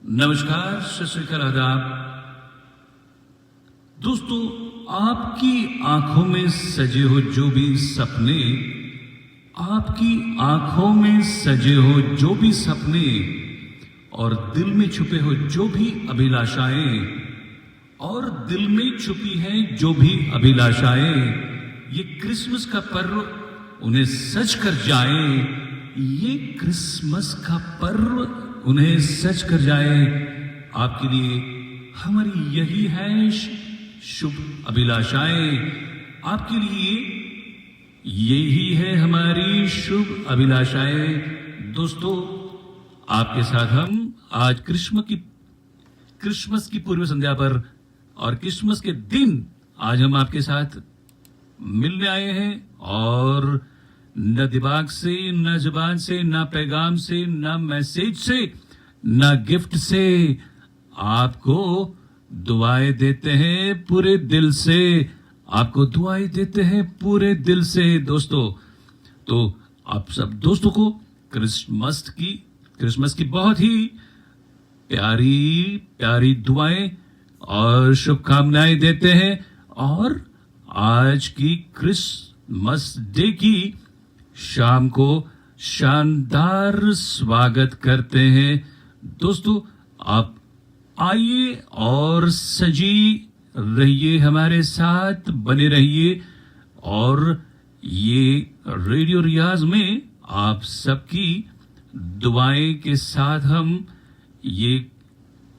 नमस्कार, सत श्री अकाल, आदाब। दोस्तों, आपकी आंखों में सजे हो जो भी सपने, आपकी आंखों में सजे हो जो भी सपने और दिल में छुपे हो जो भी अभिलाषाएं, और दिल में छुपी हैं जो भी अभिलाषाएं, ये क्रिसमस का पर्व उन्हें सच कर जाए। ये क्रिसमस का पर्व उन्हें सच कर जाए। आपके लिए हमारी यही है शुभ अभिलाषाएं, आपके लिए यही है हमारी शुभ अभिलाषाएं। दोस्तों, आपके साथ हम आज क्रिसमस की पूर्व संध्या पर और क्रिसमस के दिन आज हम आपके साथ मिलने आए हैं, और न दिमाग से, न जुबान से, न पैगाम से, न मैसेज से, न गिफ्ट से, आपको दुआएं देते हैं पूरे दिल से। आपको दुआएं देते हैं पूरे दिल से। दोस्तों, तो आप सब दोस्तों को क्रिसमस की बहुत ही प्यारी प्यारी दुआएं और शुभकामनाएं देते हैं, और आज की क्रिसमस डे की शाम को शानदार स्वागत करते हैं। दोस्तों, आप आइए और सजी रहिए, हमारे साथ बने रहिए, और ये रेडियो रियाज में आप सबकी दुआएं के साथ हम ये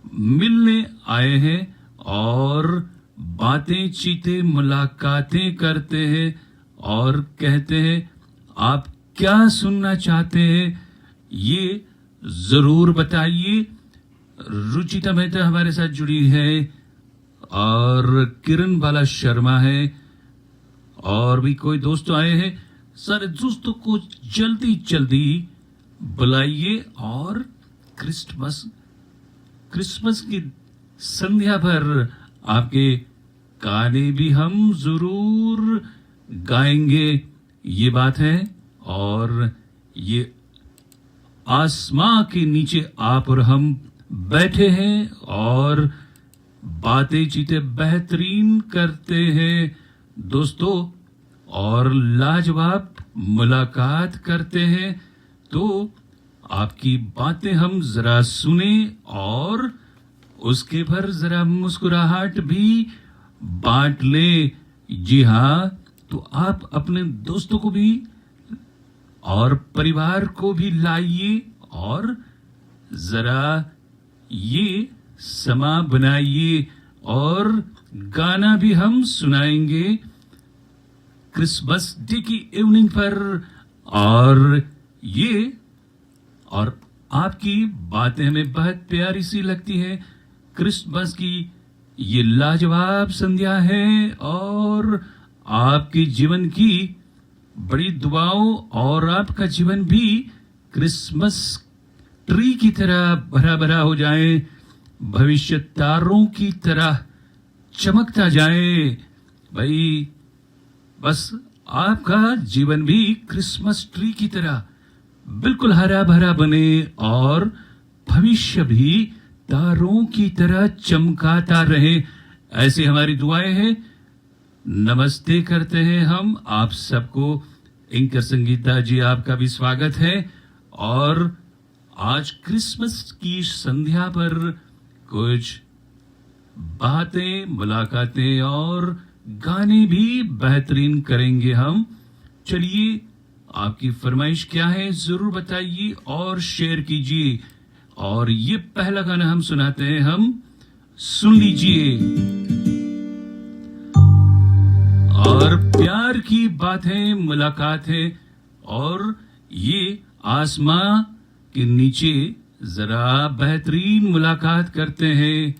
मिलने आए हैं और बातें चीते मुलाकातें करते हैं और कहते हैं आप क्या सुनना चाहते हैं, ये जरूर बताइए। रुचिता मेहता हमारे साथ जुड़ी है, और किरण बाला शर्मा है, और भी कोई दोस्त आए हैं। सारे दोस्तों को जल्दी जल्दी बुलाइए, और क्रिसमस की संध्या पर आपके गाने भी हम जरूर गाएंगे, ये बात है। और ये आसमां के नीचे आप और हम बैठे हैं और बातें चीतें बेहतरीन करते हैं दोस्तों, और लाजवाब मुलाकात करते हैं। तो आपकी बातें हम जरा सुने और उसके पर जरा मुस्कुराहट भी बांट ले। जी हाँ, तो आप अपने दोस्तों को भी और परिवार को भी लाइए, और जरा ये समा बनाइए, और गाना भी हम सुनाएंगे क्रिसमस डे की इवनिंग पर। और आपकी बातें हमें बहुत प्यारी सी लगती है। क्रिसमस की ये लाजवाब संध्या है, और आपके जीवन की बड़ी दुआओं, और आपका जीवन भी क्रिसमस ट्री की तरह भरा भरा हो जाए, भविष्य तारों की तरह चमकता जाए। भाई, बस आपका जीवन भी क्रिसमस ट्री की तरह बिल्कुल हरा भरा बने, और भविष्य भी तारों की तरह चमकाता रहे, ऐसी हमारी दुआएं हैं। नमस्ते करते हैं हम आप सबको। एंकर संगीता जी, आपका भी स्वागत है। और आज क्रिसमस की संध्या पर कुछ बातें, मुलाकातें और गाने भी बेहतरीन करेंगे हम। चलिए, आपकी फरमाइश क्या है जरूर बताइए और शेयर कीजिए। और ये पहला गाना हम सुनाते हैं, हम सुन लीजिए। और प्यार की बातें, मुलाकात है, और ये आसमां के नीचे जरा बेहतरीन मुलाकात करते हैं।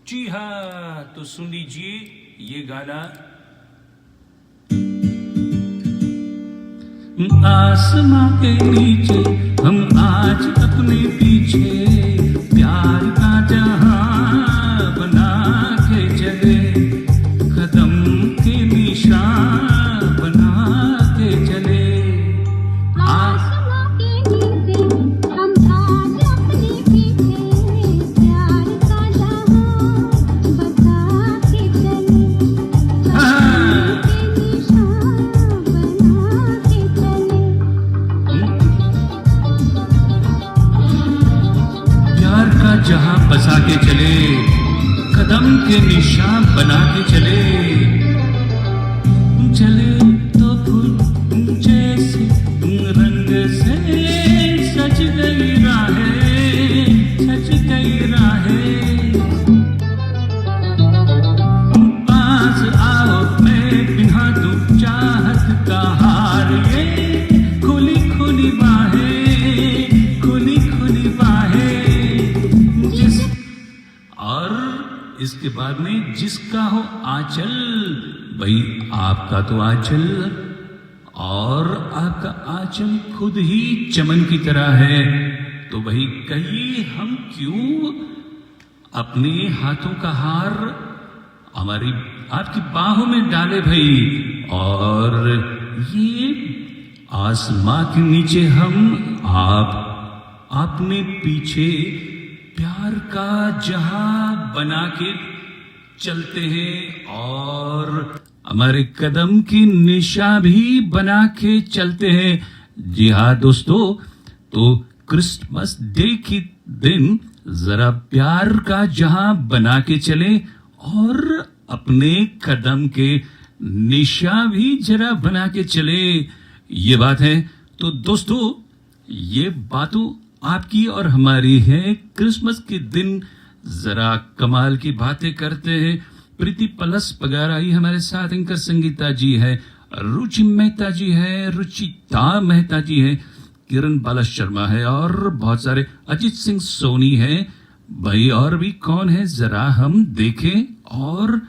जी हाँ, तो सुन लीजिए ये गाना। आसमां के नीचे हम आज अपने पीछे प्यार का जहां बना के चले, कदम के निशान बना के चले। आसमां के नीचे हम आज अपने पीछे बसा के चले, कदम के निशान बना के चले, चले तो फूल जैसे रंग से सज गई राहें, सज गई राहें। पास आओ मैं पिन्हा दूं चाहत का हार, ये खुली खुली बाहें, खुली खुली बाहें। जिस और इसके बाद में जिसका हो आंचल, भाई आपका तो आंचल, और आपका आंचल खुद ही चमन की तरह है। तो भाई कहिए हम क्यों अपने हाथों का हार हमारी आपकी बाहों में डाले भाई, और ये आसमां के नीचे हम आप अपने पीछे प्यार का जहां बना के चलते हैं, और हमारे कदम की निशा भी बना के चलते हैं। जी हाँ दोस्तों, तो क्रिसमस डे के दिन जरा प्यार का जहां बना के चले और अपने कदम के निशा भी जरा बना के चले, ये बात है। तो दोस्तों, ये बातों आपकी और हमारी है। क्रिसमस के दिन जरा कमाल की बातें करते हैं। प्रीति पलस पगाराई हमारे साथ, एंकर संगीता जी है, रुचि मेहता जी है, रुचिता मेहता जी है, किरण बाला शर्मा है, और बहुत सारे अजीत सिंह सोनी है भाई। और भी कौन है जरा हम देखें और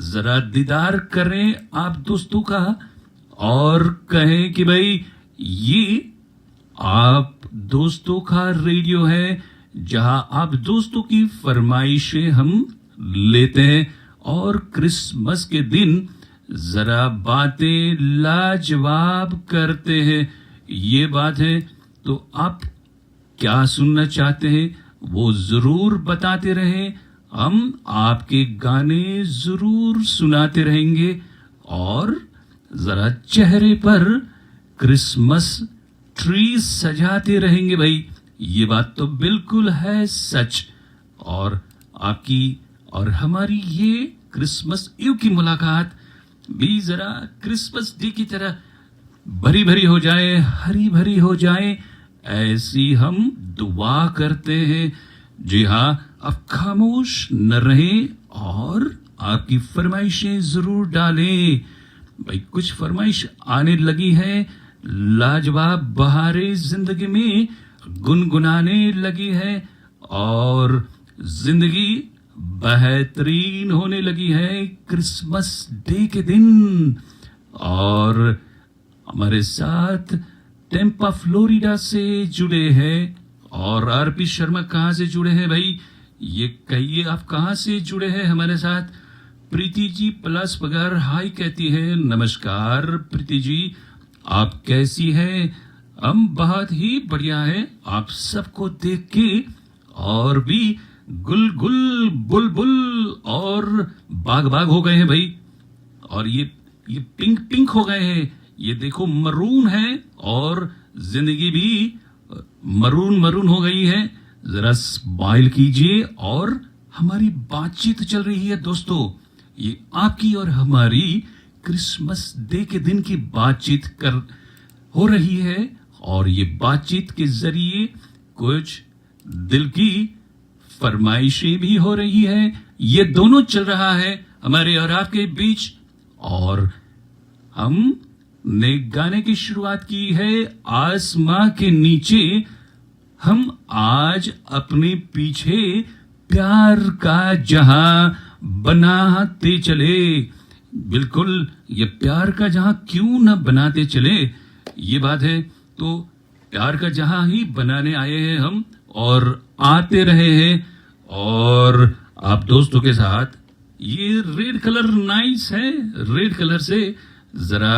जरा दीदार करें आप दोस्तों का, और कहें कि भाई ये आप दोस्तों का रेडियो है जहां आप दोस्तों की फरमाइशें हम लेते हैं, और क्रिसमस के दिन जरा बातें लाजवाब करते हैं, ये बात है। तो आप क्या सुनना चाहते हैं वो जरूर बताते रहें, हम आपके गाने जरूर सुनाते रहेंगे, और जरा चेहरे पर क्रिसमस ट्री सजाते रहेंगे भाई, ये बात तो बिल्कुल है सच। और आपकी और हमारी ये क्रिसमस ईव की मुलाकात भी जरा क्रिसमस डे की तरह भरी भरी हो जाए, हरी भरी हो जाए, ऐसी हम दुआ करते हैं। जी हाँ, आप खामोश न रहें और आपकी फरमाइशें जरूर डालें भाई। कुछ फरमाइश आने लगी है, लाजवाब बहारें जिंदगी में गुनगुनाने लगी है, और जिंदगी बेहतरीन होने लगी है क्रिसमस डे के दिन। और हमारे साथ टेम्पा फ्लोरिडा से जुड़े हैं, और आरपी शर्मा कहाँ से जुड़े हैं भाई, ये कहिए आप कहाँ से जुड़े हैं हमारे साथ। प्रीति जी प्लस पगार हाई कहती है, नमस्कार प्रीति जी, आप कैसी हैं? हम बहुत ही बढ़िया है, आप सबको देख के और भी गुल गुल बुल बुल और बाग बाग हो गए हैं भाई, और ये पिंक पिंक हो गए हैं, ये देखो मरून है, और जिंदगी भी मरून मरून हो गई है। जरा स्माइल कीजिए, और हमारी बातचीत चल रही है दोस्तों, ये आपकी और हमारी क्रिसमस डे के दिन की बातचीत हो रही है, और ये बातचीत के जरिए कुछ दिल की फरमाइशें भी हो रही है, ये दोनों चल रहा है हमारे और आपके बीच। और हमने गाने की शुरुआत की है आसमां के नीचे, हम आज अपने पीछे प्यार का जहां बनाते चले। बिल्कुल, ये प्यार का जहां क्यों न बनाते चले, ये बात है। तो प्यार का जहां ही बनाने आए हैं हम, और आते रहे हैं, और आप दोस्तों के साथ ये रेड कलर नाइस है, रेड कलर से जरा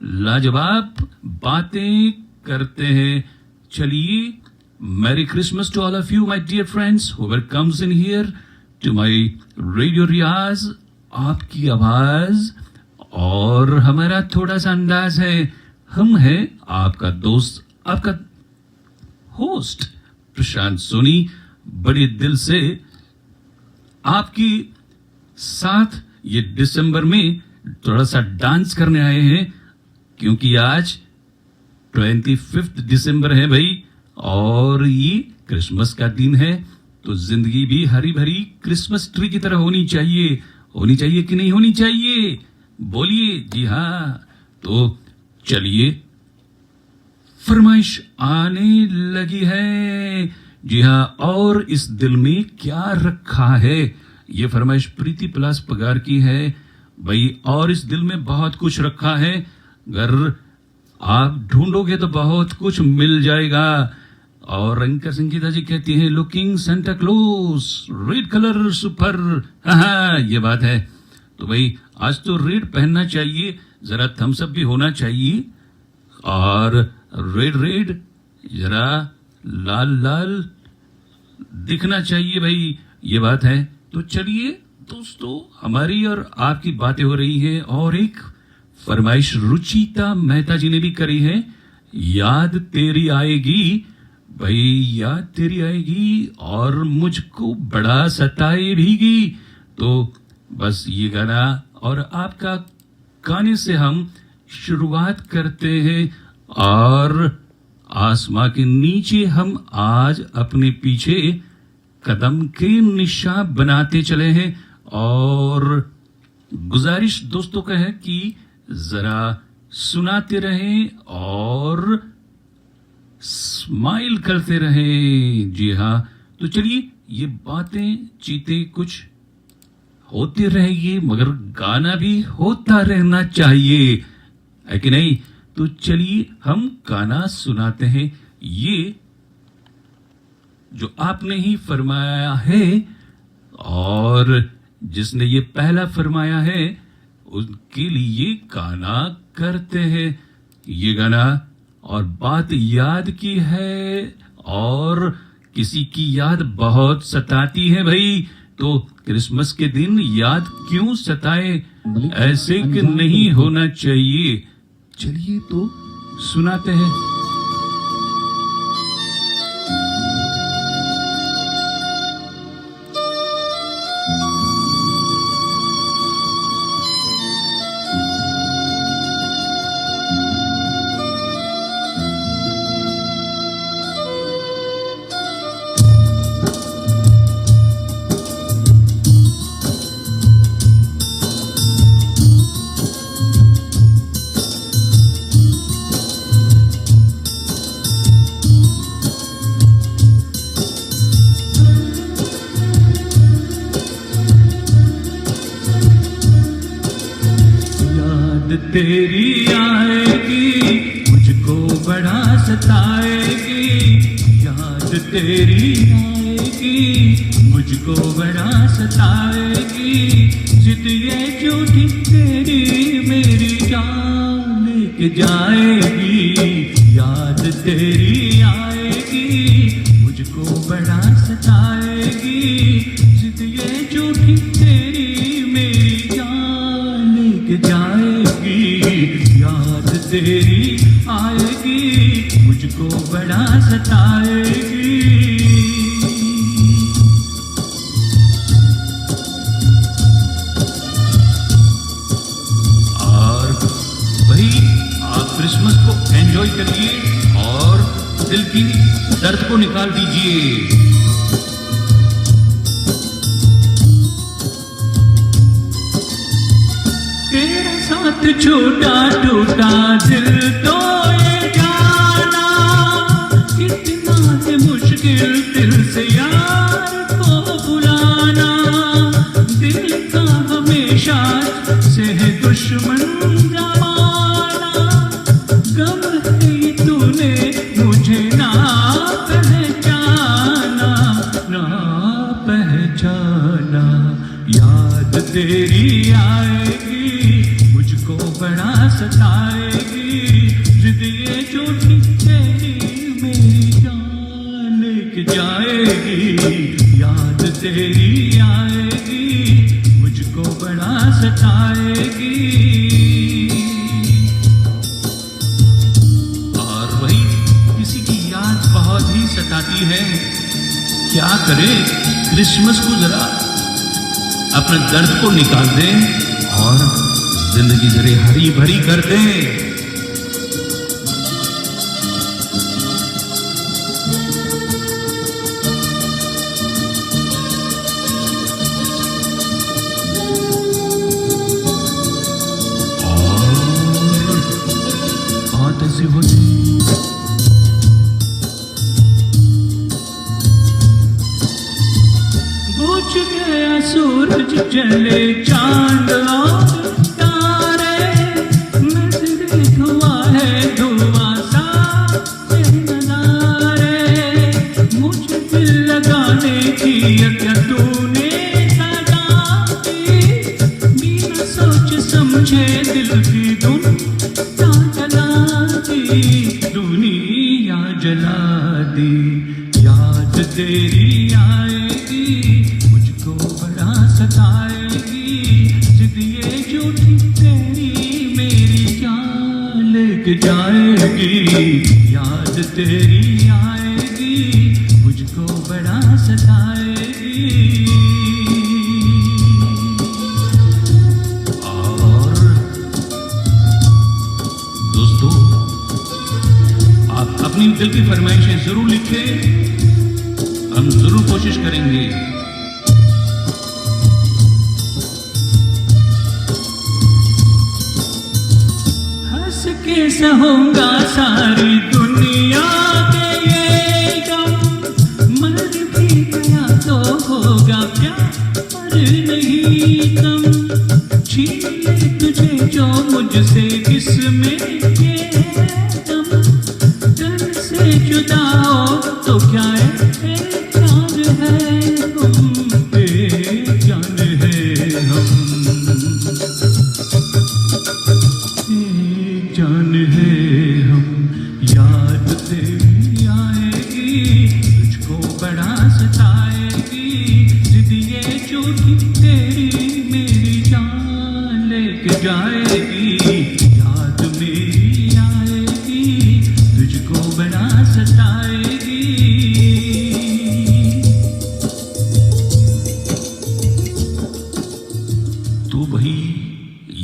लाजवाब बातें करते हैं। चलिए, merry Christmas to all of you my dear friends whoever comes in here to my radio Riyaz. आपकी आवाज और हमारा थोड़ा सा अंदाज है, हम हैं आपका दोस्त, आपका होस्ट प्रशांत सोनी, बड़े दिल से आपके साथ ये दिसंबर में थोड़ा सा डांस करने आए हैं, क्योंकि आज 25 दिसंबर है भाई, और ये क्रिसमस का दिन है। तो जिंदगी भी हरी भरी क्रिसमस ट्री की तरह होनी चाहिए कि नहीं होनी चाहिए? बोलिए जी हाँ। तो चलिए, फरमाइश आने लगी है। जी हाँ, और इस दिल में क्या रखा है? ये फरमाइश प्रीति प्लास पगार की है भाई। और इस दिल में बहुत कुछ रखा है, अगर आप ढूंढोगे तो बहुत कुछ मिल जाएगा। और अंकर संगीता जी कहती हैं, looking Santa Claus, red colour super. हाँ, ये बात है। तो भाई आज तो रेड पहनना चाहिए, जरा थम्स अप भी होना चाहिए, और रेड रेड जरा लाल लाल दिखना चाहिए भाई, ये बात है। तो चलिए दोस्तों, हमारी और आपकी बातें हो रही हैं, और एक फरमाइश रुचिता मेहता जी ने भी करी है, याद तेरी आएगी भाई, याद तेरी आएगी और मुझको बड़ा सताए भीगी। तो बस ये गाना और आपका गाने से हम शुरुआत करते हैं, और आसमां के नीचे हम आज अपने पीछे कदम के निशान बनाते चले हैं। और गुजारिश दोस्तों का है कि जरा सुनाते रहें और स्माइल करते रहें। जी हाँ, तो चलिए, ये बातें चीतें कुछ होते रहेंगे, मगर गाना भी होता रहना चाहिए, है कि नहीं? तो चलिए हम गाना सुनाते हैं, ये जो आपने ही फरमाया है, और जिसने ये पहला फरमाया है उनके लिए गाना करते हैं। ये गाना और बात याद की है, और किसी की याद बहुत सताती है भाई। तो क्रिसमस के दिन याद क्यों सताए, ऐसे कि नहीं होना चाहिए। चलिए तो सुनाते हैं। तेरी आएगी मुझको बड़ा सताएगी, याद तेरी आएगी मुझको बड़ा सताएगी, जिद ये झूठी तेरी मेरी जान लेके जाएगी, याद तेरी आएगी मुझको बड़ा सताएगी, जिद ये झूठी तेरी मेरी जान लेके जाएगी, याद तेरी आएगी मुझको बड़ा सताएगी। और भाई आप क्रिसमस को एंजॉय करिए और दिल की दर्द को निकाल दीजिए। तेरे साथ छोटा टूटा दिल तो ये जाना, कितना है मुश्किल दिल से यार को बुलाना, दिल का हमेशा से है दुश्मन जमाना, गम है तूने मुझे ना पहचाना, ना पहचाना, याद तेरी आएगी मुझको बड़ा सताएगी, जिद ये झूठी तेरी मेरी जान लेके जाएगी, याद तेरी आएगी मुझको बड़ा सताएगी। और वही किसी की याद बहुत ही सताती है, क्या करें, क्रिसमस को जरा अपने दर्द को निकाल दें और जिंदगी जरा हरी भरी कर दें। बुझ गया सूरज चले चांद और तारे, नजरे धुआं है धुआं सा नजारे, मुझे दिल लगाने की क्या तूने सजा दी, बिना सोच समझे दिल की दुनिया जला दी, दुनिया जला दी। याद तेरी आएगी मुझको बड़ा सताएगी, जिद ये झूठी तेरी मेरी जान लेके जाएगी। याद तेरी आएगी मुझको बड़ा सताएगी। और दोस्तों, आप अपनी दिल की फरमाइशें जरूर लिखें, हम जरूर कोशिश करेंगे। हंस के सहूंगा सारी दुनिया के ये गम, मर भी गया तो होगा प्यार नहीं कम, छीन ले तुझे जो मुझसे किसमें ये दम, दिल से जुदा हो तो क्या है जाएगी। याद मेरी आएगी तुझको बड़ा सताएगी। तो भाई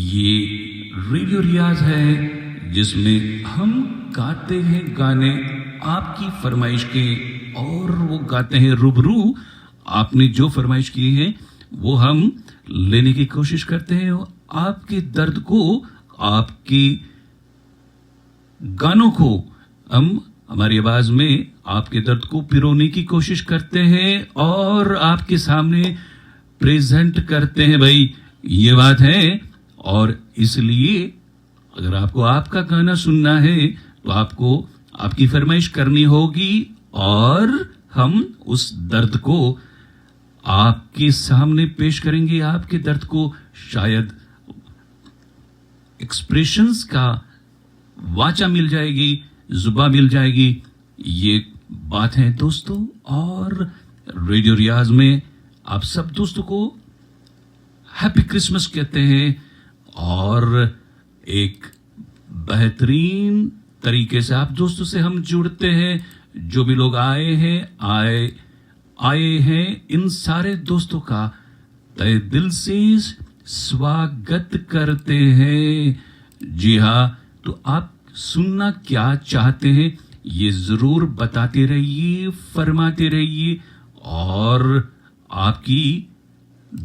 ये रेडियो रियाज है जिसमें हम गाते हैं गाने आपकी फरमाइश के, और वो गाते हैं रूबरू। आपने जो फरमाइश की है वो हम लेने की कोशिश करते हैं, आपके दर्द को, आपके गानों को हम हमारी आवाज में आपके दर्द को पिरोने की कोशिश करते हैं और आपके सामने प्रेजेंट करते हैं। भाई ये बात है, और इसलिए अगर आपको आपका गाना सुनना है तो आपको आपकी फरमाइश करनी होगी और हम उस दर्द को आपके सामने पेश करेंगे। आपके दर्द को शायद एक्सप्रेशंस का वाचा मिल जाएगी, जुबान मिल जाएगी। ये बात है दोस्तों, और रेडियो रियाज में आप सब दोस्तों को हैप्पी क्रिसमस कहते हैं, और एक बेहतरीन तरीके से आप दोस्तों से हम जुड़ते हैं। जो भी लोग आए हैं इन सारे दोस्तों का तहे दिल से स्वागत करते हैं। जी हाँ, तो आप सुनना क्या चाहते हैं ये जरूर बताते रहिए, फरमाते रहिए, और आपकी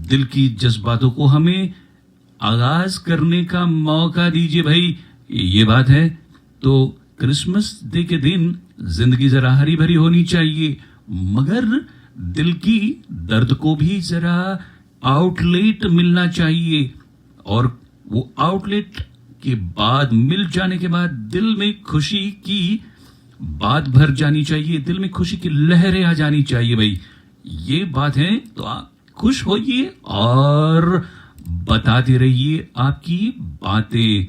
दिल की जज्बातों को हमें आगाज करने का मौका दीजिए। भाई ये बात है, तो क्रिसमस डे के दिन जिंदगी जरा हरी भरी होनी चाहिए, मगर दिल की दर्द को भी जरा आउटलेट मिलना चाहिए, और वो आउटलेट के बाद, मिल जाने के बाद दिल में खुशी की बात भर जानी चाहिए, दिल में खुशी की लहरें आ जानी चाहिए। भाई ये बात है, तो आप खुश होइए और बताते रहिए आपकी बातें।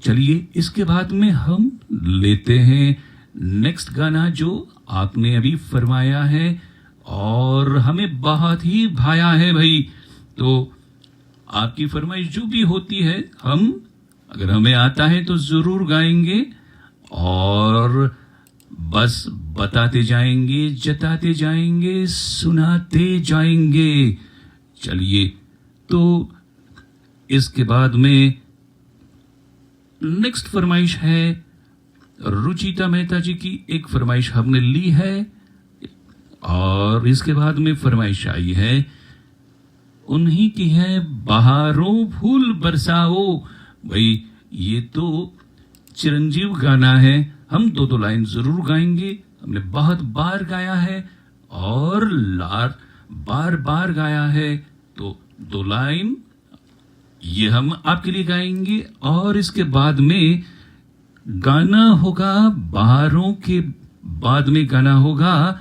चलिए इसके बाद में हम लेते हैं नेक्स्ट गाना जो आपने अभी फरमाया है और हमें बहुत ही भाया है। भाई तो आपकी फरमाइश जो भी होती है, हम अगर हमें आता है तो जरूर गाएंगे और बस बताते जाएंगे, जताते जाएंगे, सुनाते जाएंगे। चलिए, तो इसके बाद में नेक्स्ट फरमाइश है रुचिता मेहता जी की। एक फरमाइश हमने ली है और इसके बाद में फरमाइश आई है उन्हीं की है, बहारों फूल बरसाओ। भाई ये तो चिरंजीव गाना है, हम दो दो लाइन जरूर गाएंगे। हमने बहुत बार गाया है और बार बार गाया है, तो दो लाइन ये हम आपके लिए गाएंगे। और इसके बाद में गाना होगा, बहारों के बाद में गाना होगा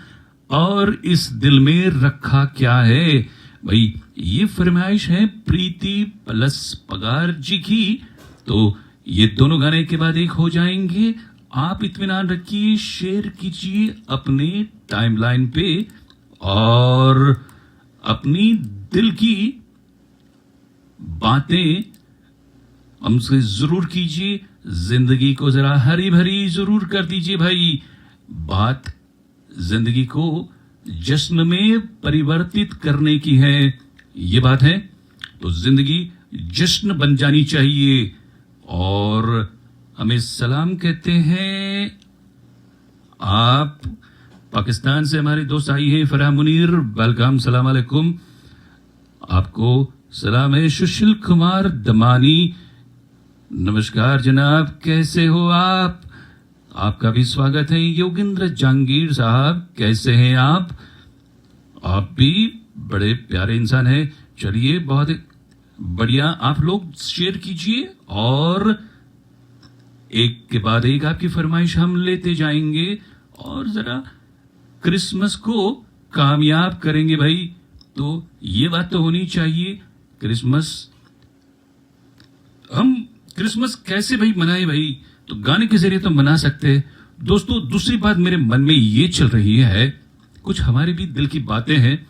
और इस दिल में रखा क्या है। भाई ये फरमाइश है प्रीति प्लस पगार जी की, तो ये दोनों गाने के बाद एक हो जाएंगे। आप इत्मीनान रखिए, शेयर कीजिए अपने टाइमलाइन पे और अपनी दिल की बातें हमसे जरूर कीजिए। जिंदगी को जरा हरी भरी जरूर कर दीजिए भाई। बात जिंदगी को जश्न में परिवर्तित करने की है, ये बात है। तो जिंदगी जश्न बन जानी चाहिए। और हमें सलाम कहते हैं, आप पाकिस्तान से हमारे दोस्त आई हैं फराह मुनीर, वेलकम, सलाम अलैकुम। आपको सलाम है सुशील कुमार दमानी, नमस्कार जनाब, कैसे हो आप? आपका भी स्वागत है। योगेंद्र जहांगीर साहब, कैसे हैं आप? आप भी बड़े प्यारे इंसान हैं। चलिए, बहुत बढ़िया, आप लोग शेयर कीजिए और एक के बाद एक आपकी फरमाइश हम लेते जाएंगे और जरा क्रिसमस को कामयाब करेंगे भाई। तो ये बात तो होनी चाहिए, हम क्रिसमस कैसे भाई मनाए भाई? तो गाने के जरिए तो मना सकते हैं। दोस्तों, दूसरी बात मेरे मन में ये चल रही है, कुछ हमारे भी दिल की बातें हैं,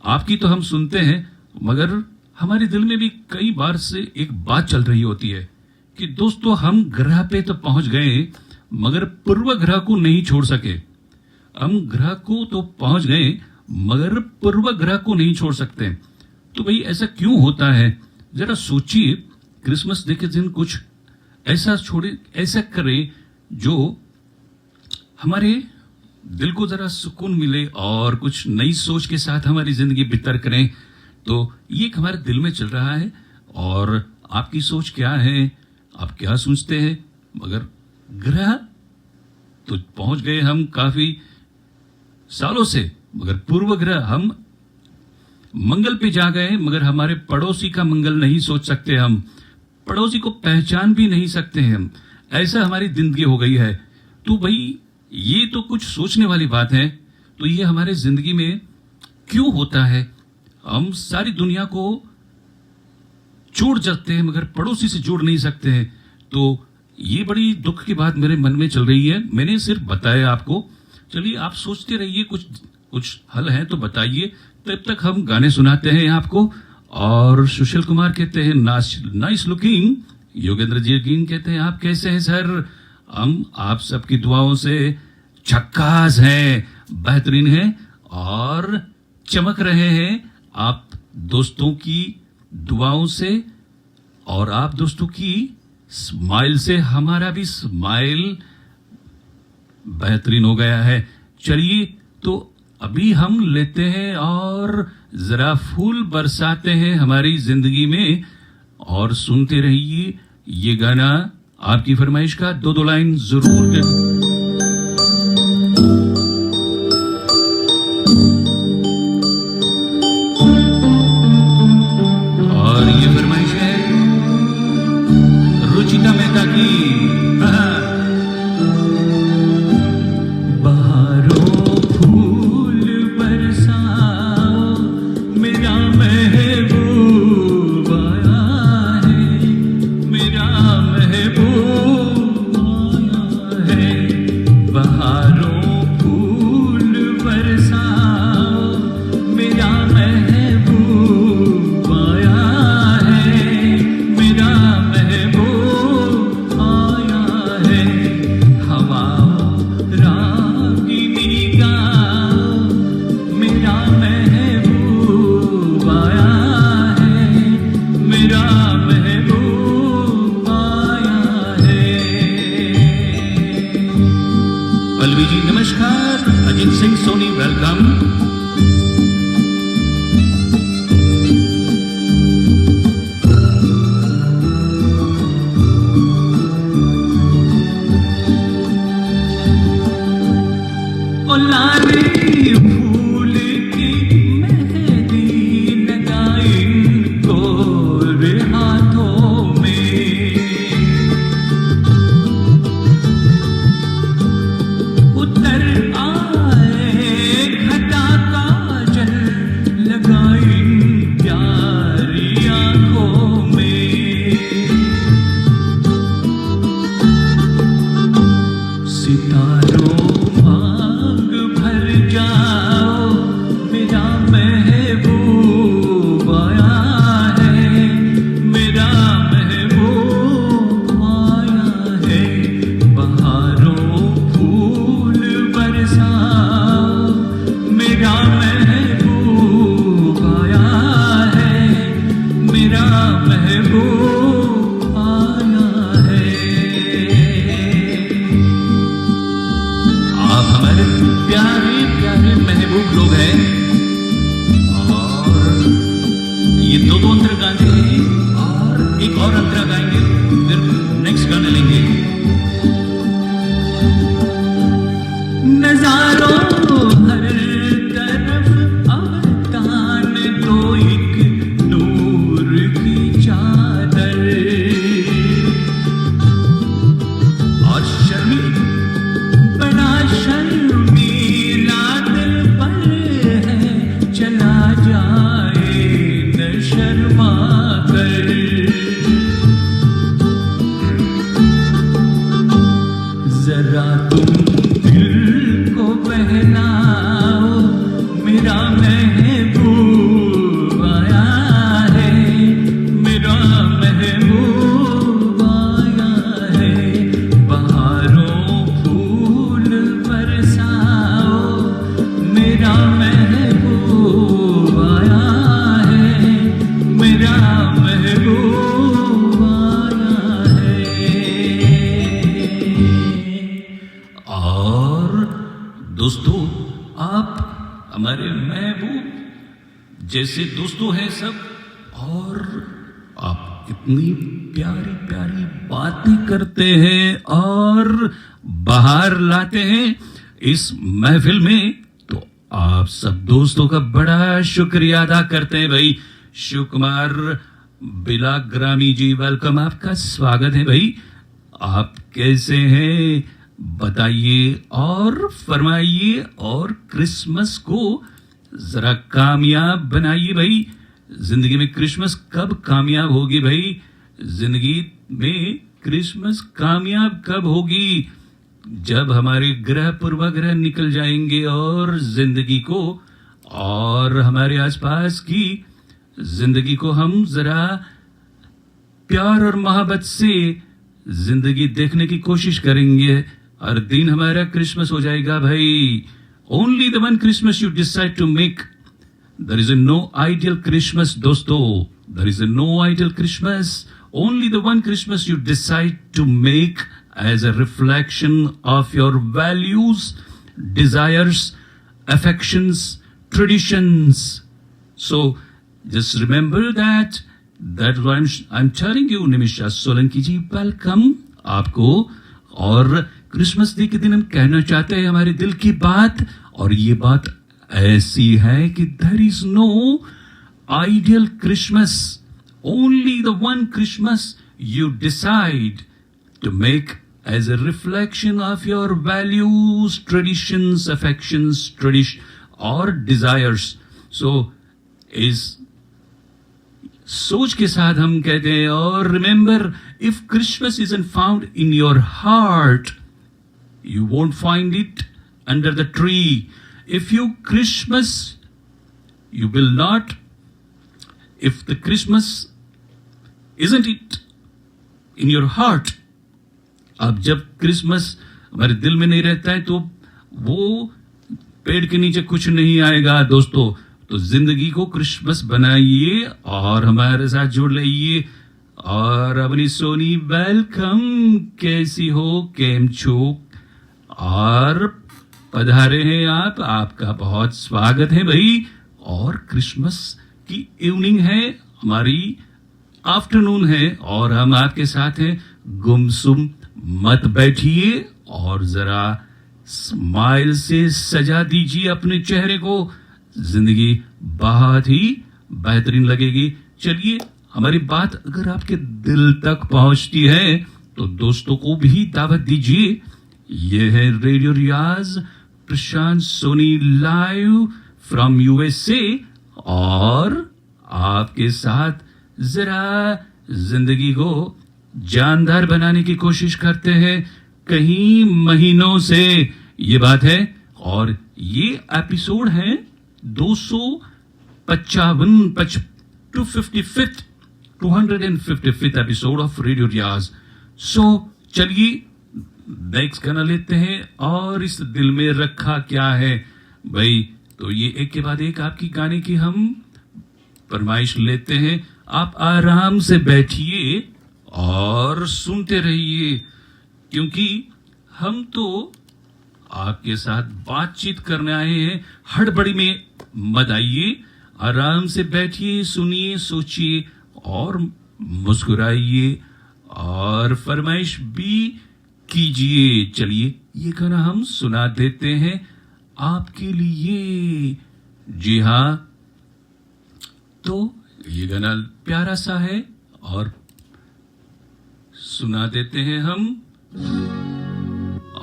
आपकी तो हम सुनते हैं, मगर हमारे दिल में भी कई बार से एक बात चल रही होती है कि दोस्तों हम ग्रह पे तो पहुंच गए मगर पूर्व ग्रह को नहीं छोड़ सके। हम ग्रह को तो पहुंच गए मगर पूर्व ग्रह को नहीं छोड़ सकते। तो भाई ऐसा क्यों होता है? जरा सोचिए, क्रिसमस डे के दिन कुछ ऐसा छोड़े, ऐसा करें जो हमारे दिल को जरा सुकून मिले और कुछ नई सोच के साथ हमारी जिंदगी बितर करें। तो ये एक हमारे दिल में चल रहा है और आपकी सोच क्या है, आप क्या सोचते हैं? मगर ग्रह तो पहुंच गए हम काफी सालों से, मगर पूर्व ग्रह हम मंगल पे जा गए, मगर हमारे पड़ोसी का मंगल नहीं सोच सकते, हम पड़ोसी को पहचान भी नहीं सकते हैं हम। ऐसा हमारी जिंदगी हो गई है। तो भाई ये तो कुछ सोचने वाली बात है। तो ये हमारे जिंदगी में क्यों होता है? हम सारी दुनिया को जोड़ सकते हैं मगर पड़ोसी से जोड़ नहीं सकते हैं। तो ये बड़ी दुख की बात मेरे मन में चल रही है, मैंने सिर्फ बताया आपको। चलिए, आप सोचते रहिए, कुछ हल है तो बताइए, तब तक हम गाने सुनाते हैं आपको। और सुशील कुमार कहते हैं नाइस लुकिंग। योगेंद्र जी कहते हैं आप कैसे हैं सर? हम आप सबकी दुआओं से झक्कास हैं, बेहतरीन हैं और चमक रहे हैं। आप दोस्तों की दुआओं से और आप दोस्तों की स्माइल से हमारा भी स्माइल बेहतरीन हो गया है। चलिए, तो अभी हम लेते हैं और जरा फूल बरसाते हैं हमारी जिंदगी में और सुनते रहिए ये गाना। आपकी फरमाइश का दो दो लाइन जरूर दें। और ये फरमाइश है रुचिता मेहता की। मेरा महबूब आया है। पल्लवी जी नमस्कार, अजीत सिंह सोनी वेलकम। ओ लाली फूल की मेहंदी लगाई गोरे हाथों में, उतर आए घटा काजल लगाई प्यारी आंखों में। सितारों भाग भर जाओ, मेरा महबूब आया है, मेरा महबूब आया है। बहारों फूल बरसाओ, मेरा महबूब आया है, मेरा महबूब आया है। आप हमारे प्यारे प्यारे महबूब लोग हैं और ये दो अंतरा गाते हैं और एक और अंतरा गाएंगे, फिर नेक्स्ट गाना लेंगे। नजारों हर तरफ अवतान दो एक नूर की चादर, और शर्मी बड़ा शर्मीला दिल पर है, चला जाए न शर्मा कर। जरा तुम दिल को बहलाओ, मेरा महबूब आया है, मेरा महबूब आया है। बहारों फूल बरसाओ, मेरा महबूब आया है, मेरा महबूब आया है। और दोस्तों, आप हमारे महबूब जैसे दोस्तों हैं सब, और आप इतनी प्यारी प्यारी बातें करते हैं और बाहर लाते हैं इस महफिल में, तो आप सब दोस्तों का बड़ा शुक्रिया अदा करते हैं भाई। शिव कुमार बिलाग्रामी जी वेलकम, आपका स्वागत है भाई। आप कैसे हैं बताइए और फरमाइए, और क्रिसमस को जरा कामयाब बनाइए भाई। जिंदगी में क्रिसमस कब कामयाब होगी भाई? जिंदगी में क्रिसमस कामयाब कब होगी? जब हमारे ग्रह पूर्वाग्रह निकल जाएंगे और जिंदगी को और हमारे आसपास की जिंदगी को हम जरा प्यार और मोहब्बत से जिंदगी देखने की कोशिश करेंगे, हर दिन हमारा क्रिसमस हो जाएगा भाई। Only the one Christmas you decide to make. There is no ideal Christmas दोस्तों, there is no ideal Christmas. Only the one Christmas you decide to make as a reflection of your values, desires, affections, traditions. So just remember that. That's why I'm telling you, Nimisha Solanki ji welcome आपको। और Christmas day के दिन हम कहना चाहते हैं हमारे दिल की बात, और ये बात ऐसी है कि there is no ideal Christmas. Only the one Christmas you decide to make as a reflection of your values, traditions, affections, or desires. So is सोच के साथ हम कहते हैं, और remember, if Christmas isn't found in your heart, you won't find it under the tree. If you Christmas, you will not. If the Christmas isn't it in your heart, अब जब Christmas हमारे दिल में नहीं रहता है तो वो पेड़ के नीचे कुछ नहीं आएगा दोस्तों। तो जिंदगी को क्रिसमस बनाइए और हमारे साथ जुड़ रहिए। और अपनी सोनी वेलकम, कैसी हो, केम छो, और पधारे हैं आप, आपका बहुत स्वागत है भाई। और क्रिसमस की इवनिंग है, हमारी आफ्टरनून है और हम आपके साथ हैं। गुमसुम मत बैठिए और जरा स्माइल से सजा दीजिए अपने चेहरे को, जिंदगी बहुत ही बेहतरीन लगेगी। चलिए, हमारी बात अगर आपके दिल तक पहुंचती है तो दोस्तों को भी दावत दीजिए। यह है radio Riyaz, Prashant Soni live from USA, और आपके साथ जरा जिंदगी को जानदार बनाने की कोशिश करते हैं। कई महीनों से ये बात है और ये एपिसोड है 255th एपिसोड ऑफ रेडियो रियाज। सो चलिए नेक्स्ट गाना लेते हैं। और इस दिल में रखा क्या है भाई, तो ये एक के बाद एक आपकी गाने की हम फरमाइश लेते हैं। आप आराम से बैठिए और सुनते रहिए, क्योंकि हम तो आपके साथ बातचीत करने आए हैं। हड़बड़ी में मत आइए, आराम से बैठिए, सुनिए, सोचिए और मुस्कुराइए और फरमाइश भी कीजिए। चलिए, ये गाना हम सुना देते हैं आपके लिए। जी हाँ, तो ये गाना प्यारा सा है और सुना देते हैं हम।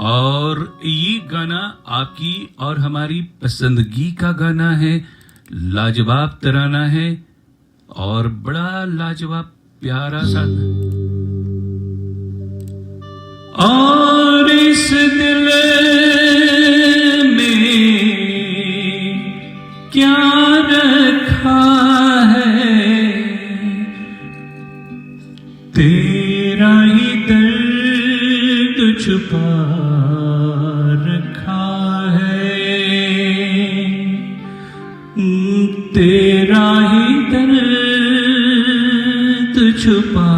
और ये गाना आपकी और हमारी पसंदगी का गाना है, लाजवाब तराना है और बड़ा लाजवाब प्यारा सा। और इस दिल में क्या रखा है, तेरा ही दर्द छुपा रखा है, तेरा ही दर्द छुपा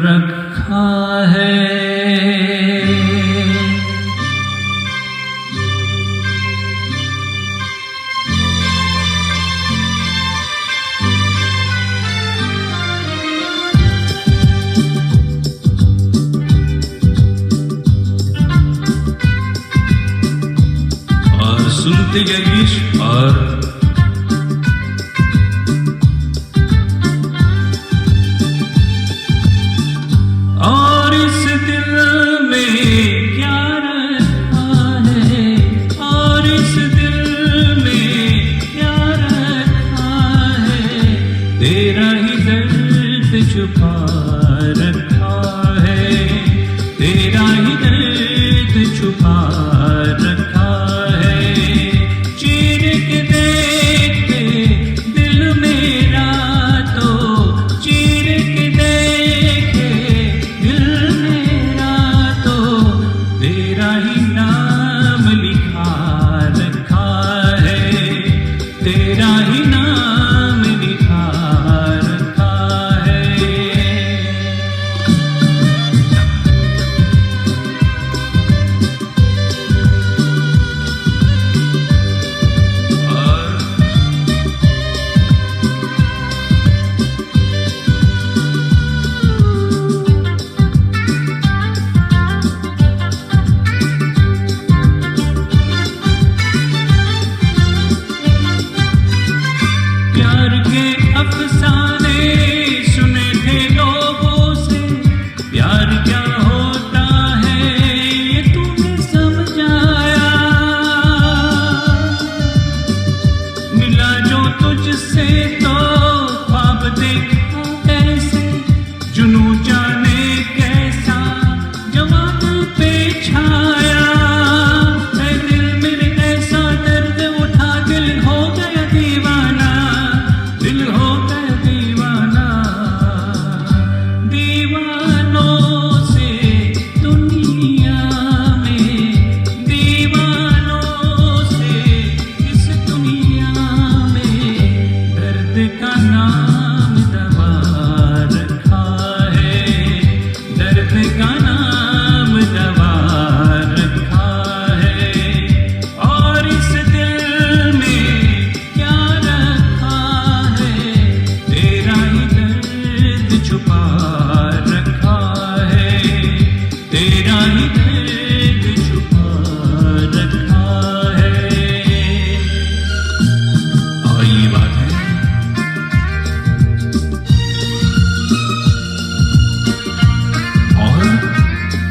रखा है। और सुनते जाइए। और इस दिल में क्या रखा है, और इस दिल में क्या रखा है, तेरा ही दर्द छुपा रखा है, तेरा ही दर्द छुपा रखा है। चीर के दे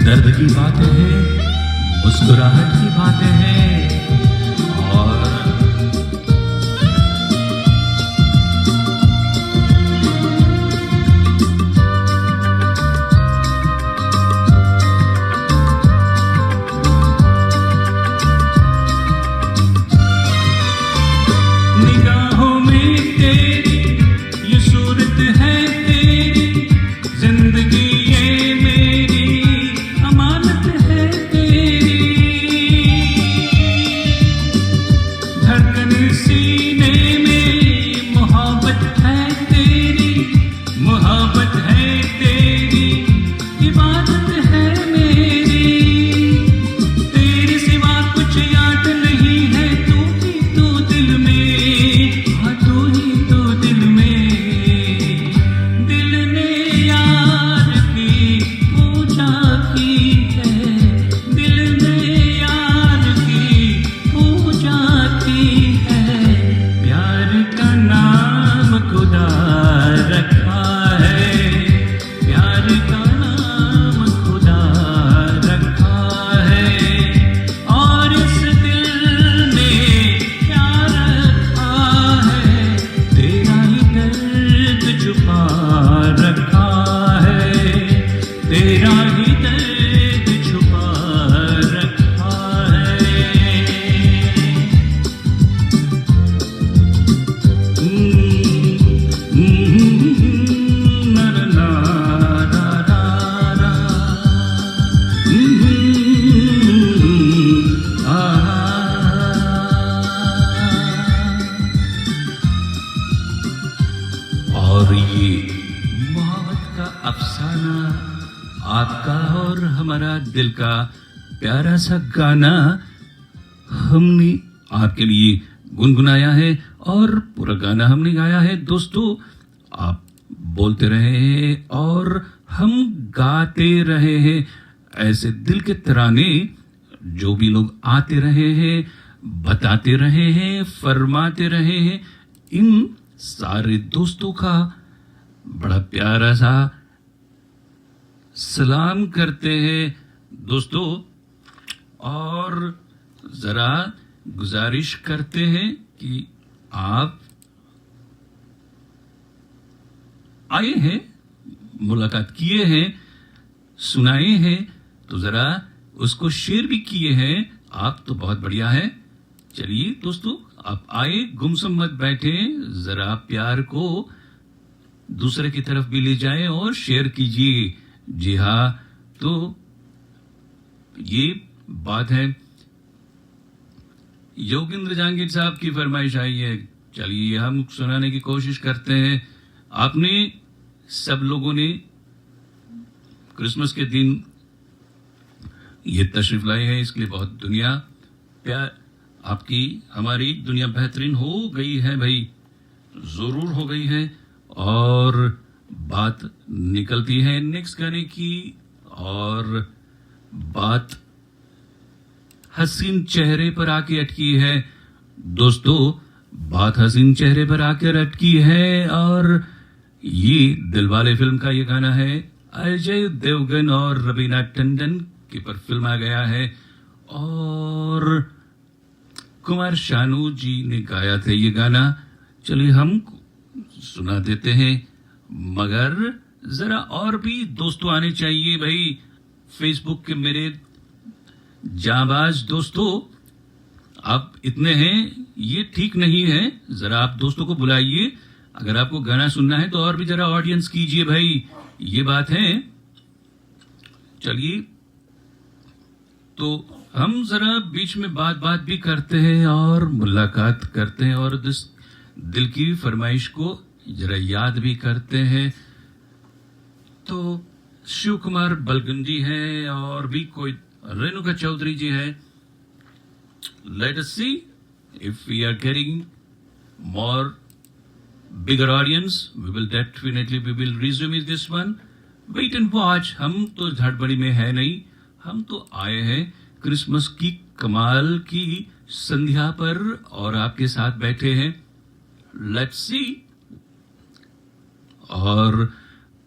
दर्द की बातें हैं, मुस्कुराहट की बातें हैं और निगाहों में तेरी ये सूरत है तेरी, जिंदगी ये मेरी अमानत है तेरी। धड़कन सीने में मोहब्बत है तेरी, मोहब्बत है तेरी, इबादत है मेरी। तेरे सिवा कुछ याद नहीं है, तू ही तू दिल में, हाँ तू ही तू दिल में। दिल ने यार की पूजा की है, दिल ने यार की पूजा की है। प्यार का नाम खुदा रखा है, प्यार का नाम खुदा रखा है। और इस दिल में क्या रखा है, तेरा ही दर्द छुपा रखा है, तेरा ही दर्द छुपा रखा है। ना ना ना ना ना और ये मोहब्बत का अफसाना, आपका और हमारा दिल का प्यारा सा गाना हमने आपके लिए गुनगुनाया है और पूरा गाना हमने गाया है। दोस्तों, आप बोलते रहे हैं और हम गाते रहे हैं ऐसे दिल के तराने, जो भी लोग आते रहे हैं, बताते रहे हैं, फरमाते रहे हैं। इन सारे दोस्तों का बड़ा प्यारा सा सलाम करते हैं दोस्तों, और जरा गुजारिश करते हैं कि आप आए हैं, मुलाकात किए हैं, सुनाए हैं, तो जरा उसको शेयर भी किए हैं आप, तो बहुत बढ़िया है। चलिए दोस्तों, आप आए, गुमसुम मत बैठे, जरा प्यार को दूसरे की तरफ भी ले जाएं और शेयर कीजिए। जी हाँ, तो ये बात है। योगेंद्र जहांगीर साहब की फरमाइश आई है, चलिए हम सुनाने की कोशिश करते हैं। आपने सब लोगों ने क्रिसमस के दिन ये तशरीफ लाई है, इसके लिए बहुत दुनिया प्यार आपकी। हमारी दुनिया बेहतरीन हो गई है भाई, जरूर हो गई है, और बात निकलती है नेक्स्ट गाने की, और बात हसीन चेहरे पर आके अटकी है दोस्तों, बात हसीन चेहरे पर आकर अटकी है। और ये दिलवाले फिल्म का ये गाना है, अजय देवगन और रवीना टंडन के पर फिल्म आ गया है, और कुमार शानू जी ने गाया था ये गाना। चलिए हम सुना देते हैं, मगर जरा और भी दोस्तों आने चाहिए भाई। फेसबुक के मेरे जाबाज दोस्तों, आप इतने हैं ये ठीक नहीं है, जरा आप दोस्तों को बुलाइए। अगर आपको गाना सुनना है तो और भी जरा ऑडियंस कीजिए भाई, ये बात है। चलिए, तो हम जरा बीच में बात भी करते हैं और मुलाकात करते हैं, और दिल की फरमाइश को जरा याद भी करते हैं। तो शिव कुमार बलगन जी हैं, और भी कोई रेणुका चौधरी जी है। Let us see if we are getting more bigger audience, we will resume this one. Wait and watch. हम तो झड़बड़ी में है नहीं, हम तो आए हैं क्रिसमस की कमाल की संध्या पर और आपके साथ बैठे हैं। Let's see. और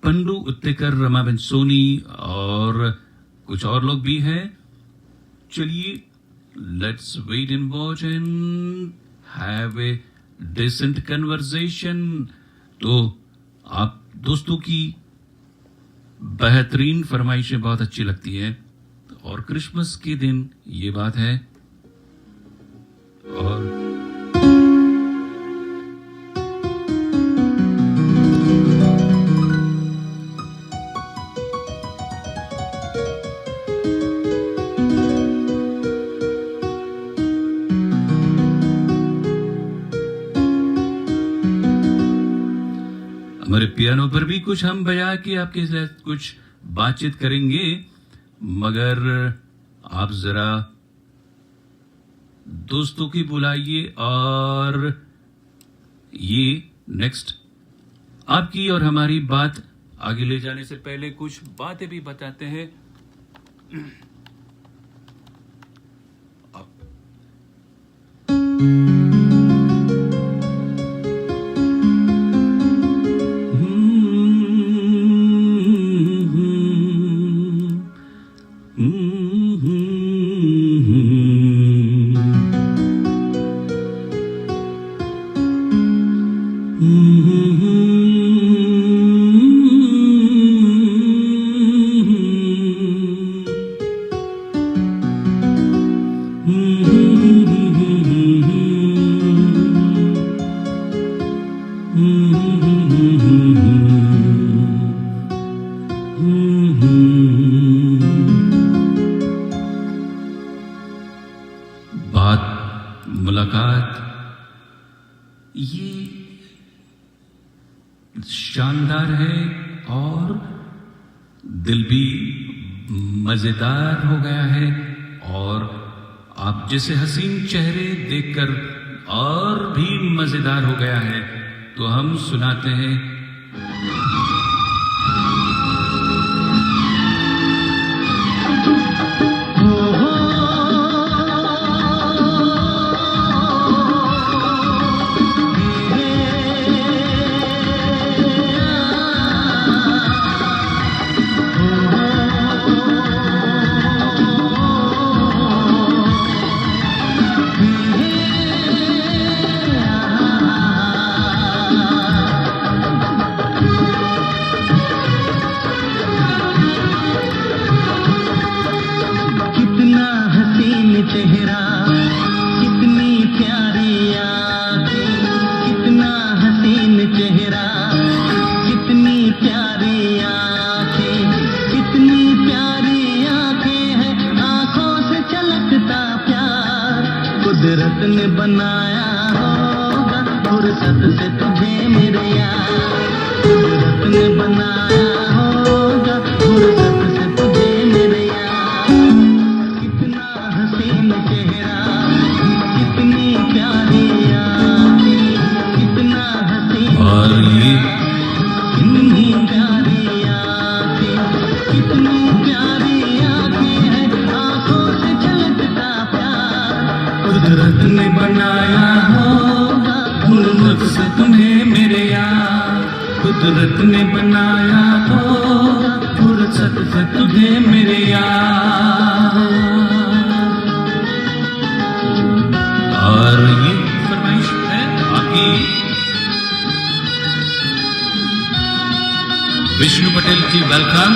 पंडू उत्तेकर, रमाबेन सोनी और कुछ और लोग भी हैं। चलिए, let's wait and watch and have a decent conversation. तो आप दोस्तों की बेहतरीन फरमाइशें बहुत अच्छी लगती हैं, और क्रिसमस के दिन ये बात है। और हमारे पियानो पर भी कुछ हम बजा के आपके साथ कुछ बातचीत करेंगे, मगर आप जरा दोस्तों की बुलाइए। और ये नेक्स्ट आपकी और हमारी बात आगे ले जाने से पहले कुछ बातें भी बताते हैं। बात, मुलाकात, ये शानदार है और दिल भी मजेदार हो गया है। और आप जैसे हसीन चेहरे देखकर और भी मजेदार हो गया है। तो हम सुनाते हैं कुदरत ने बनाया होगा फुर्सत से तुझे मेरे यार। कुदरत ने बनाया होगा फुर्सत से तुझे मेरे यार। कितना हसीन चेहरा, कितनी प्यारी आँखें, कितना हसीन और ये कितनी प्यारी आँखें, कितनी प्यारी आँखें हैं, आँखों से झलकता प्यार। कुदरत ने बनाया होगा फुर्सत से तुम्हें मेरे यार। कुदरत ने बनाया होगा फुर्सत से तुझे मेरे यार। और ये फरमाइश है आपकी विष्णु पटेल की। वेलकम।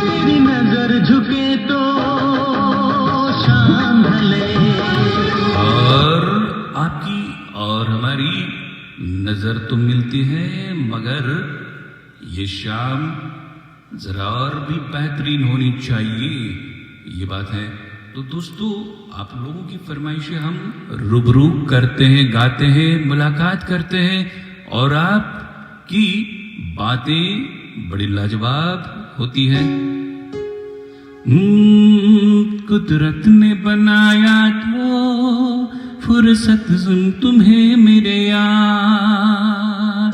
तेरी नजर झुके तो शाम ढले। और आपकी और हमारी नजर तो मिलती है, मगर ये शाम जरा और भी बेहतरीन होनी चाहिए, ये बात है। तो दोस्तों, आप लोगों की फरमाइशें हम रूबरू करते हैं, गाते हैं, मुलाकात करते हैं, और आपकी बातें बड़ी लाजवाब होती है। कुदरत ने बनाया तो फुर्सत सुन तुम्हें मेरे यार।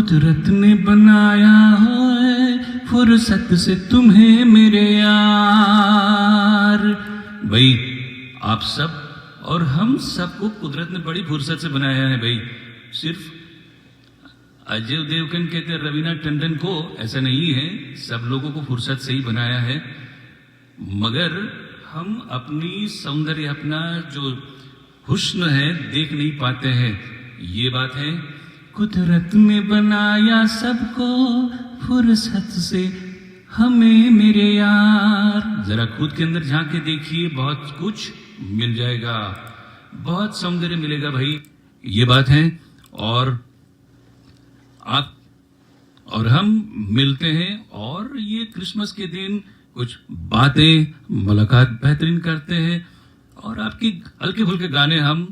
कुदरत ने बनाया है फुर्सत से तुम्हें मेरे यार। भाई आप सब और हम सबको कुदरत ने बड़ी फुर्सत से बनाया है भाई। सिर्फ अजय देवगन कहते हैं रवीना टंडन को, ऐसा नहीं है, सब लोगों को फुर्सत से ही बनाया है। मगर हम अपनी सौंदर्य, अपना जो हुस्न है देख नहीं पाते हैं, ये बात है। कुदरत ने बनाया सबको फुर्सत से हमें मेरे यार। जरा खुद के अंदर झांक के देखिए, बहुत कुछ मिल जाएगा, बहुत सौंदर्य मिलेगा भाई, ये बात है। और आप और हम मिलते हैं और ये क्रिसमस के दिन कुछ बातें, मुलाकात बेहतरीन करते हैं और आपकी हल्के फुल्के गाने हम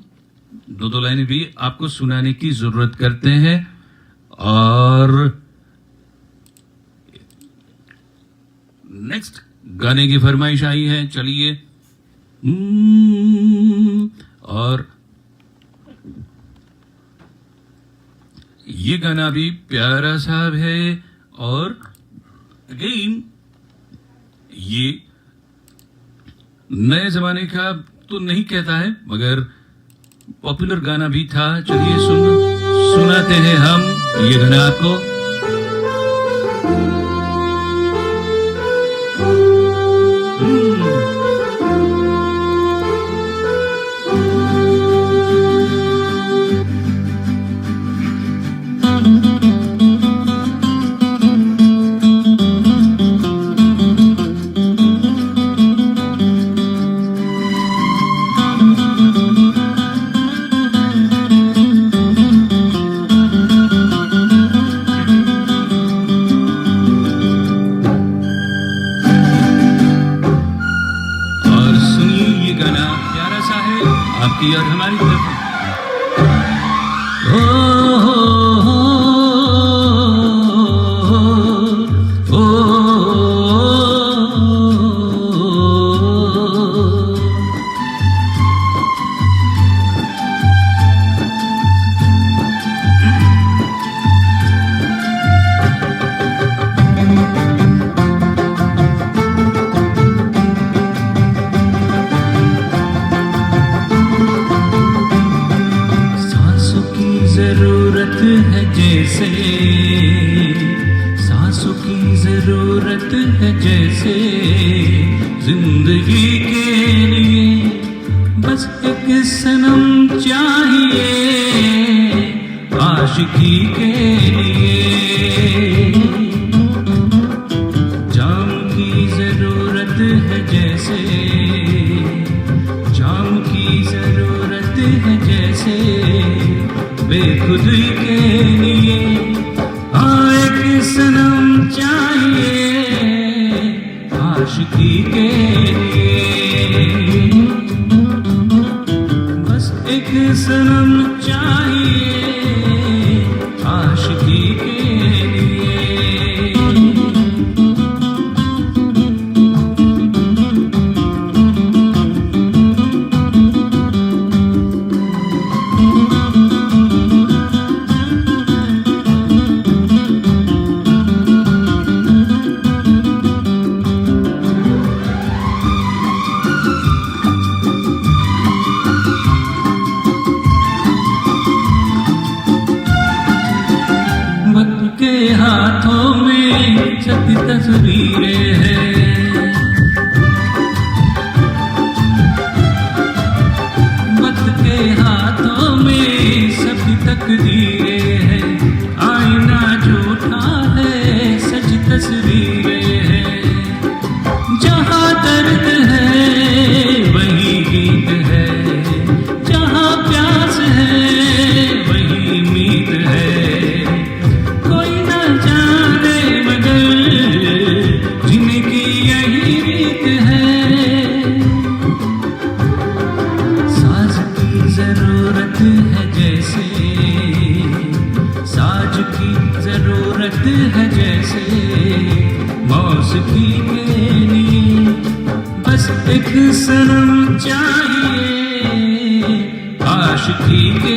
दो लाइनें भी आपको सुनाने की जरूरत करते हैं। और नेक्स्ट गाने की फरमाइश आई है, चलिए। और ये गाना भी प्यारा साहब है और अगेन ये नए जमाने का तो नहीं कहता है मगर पॉपुलर गाना भी था। चलिए सुनाते हैं हम ये गाना आपको। आपकी और हमारी तरफ जरूरत है, जैसे सांसों की जरूरत है, जैसे जिंदगी के लिए बस एक सनम चाहिए आशिकी के लिए। जाम की जरूरत है, जैसे जाम की जरूरत है, जैसे बेखुदी के लिए एक सनम चाहिए आशिकी के लिए। बस एक सनम चाहिए आशिकी के लिए। के हाथों में छठी तस्वीरें हैं, वक्त के हाथों में सभी तकदीरें हैं। आईना झूठा है, सच तस्वीरें हैं। जहाँ दर्द है वही गीत है, जहाँ प्यास है वही उम्मीद है। जरूरत है, जैसे साज की जरूरत है, जैसे मौसीकी के लिए बस एक सनम चाहिए आशिकी के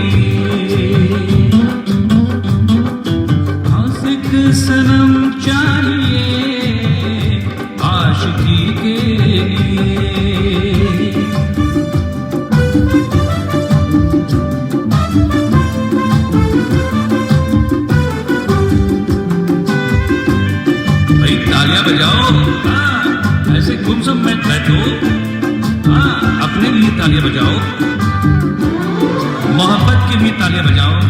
लिए। चाहिए आशिकी के लिए। भाई तालियां बजाओ, हाँ, ऐसे गुमसुम मत बैठो, हाँ, अपने लिए तालियां बजाओ, मोहब्बत के लिए तालियां बजाओ।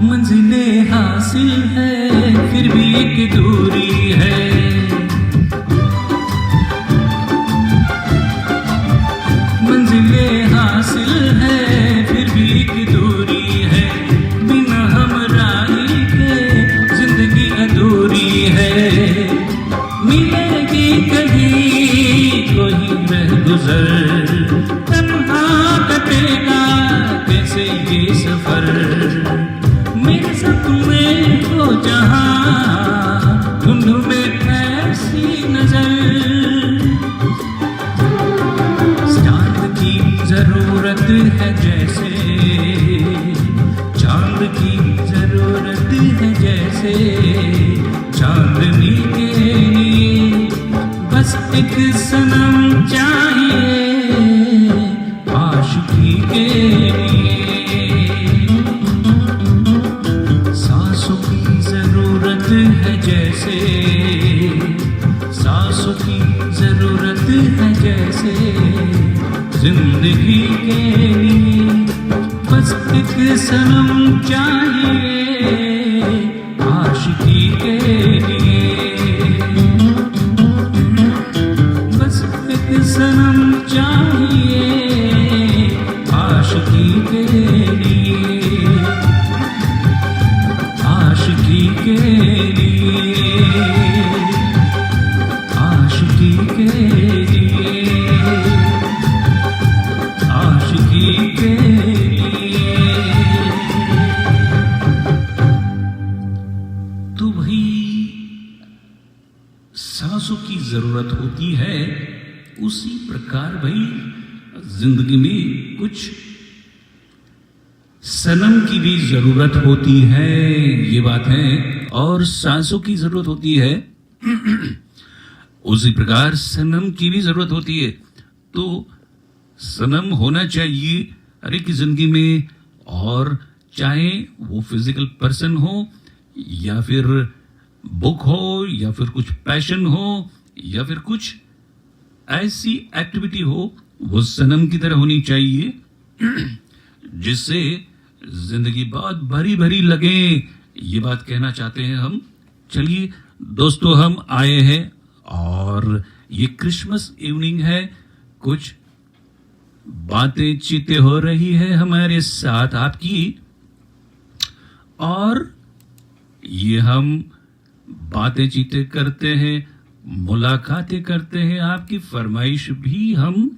मंजिलें हासिल है फिर भी एक दूरी है, मंजिलें हासिल है फिर भी एक दूरी है, बिना हमराही के जिंदगी अधूरी है। मिलेगी कहीं कोई रह गुजर, तन्हा कटेगा कैसे ये सफर, मेरे सपने को जहां ढूंढूं में ऐसी नजर, चांद की जरूरत है जैसे, चांद की जरूरत है जैसे, चांदनी के लिए बस एक सनम चाहिए आशिकी के लिए। सांसों की जरूरत है जैसे, सांसों की जरूरत है जैसे, जिंदगी के लिए बस एक सनम चाहिए आशिकी के लिए, बस एक सनम चाहिए आशिकी के लिए, आशिकी के लिए, आशिकी के लिए, आशिकी के लिए। तो भाई सांसों की जरूरत होती है, उसी प्रकार भाई जिंदगी में कुछ सनम की भी जरूरत होती है, ये बात है, और सांसों की जरूरत होती है उसी प्रकार सनम की भी जरूरत होती है। तो सनम होना चाहिए हर एक की जिंदगी में, और चाहे वो फिजिकल पर्सन हो या फिर बुक हो या फिर कुछ पैशन हो या फिर कुछ ऐसी एक्टिविटी हो, वो सनम की तरह होनी चाहिए जिससे जिंदगी बहुत भरी भरी लगे, ये बात कहना चाहते हैं हम। चलिए दोस्तों, हम आए हैं और ये क्रिसमस इवनिंग है, कुछ बातें चीतें हो रही है हमारे साथ आपकी, और ये हम बातें चीतें करते हैं, मुलाकातें करते हैं, आपकी फरमाइश भी हम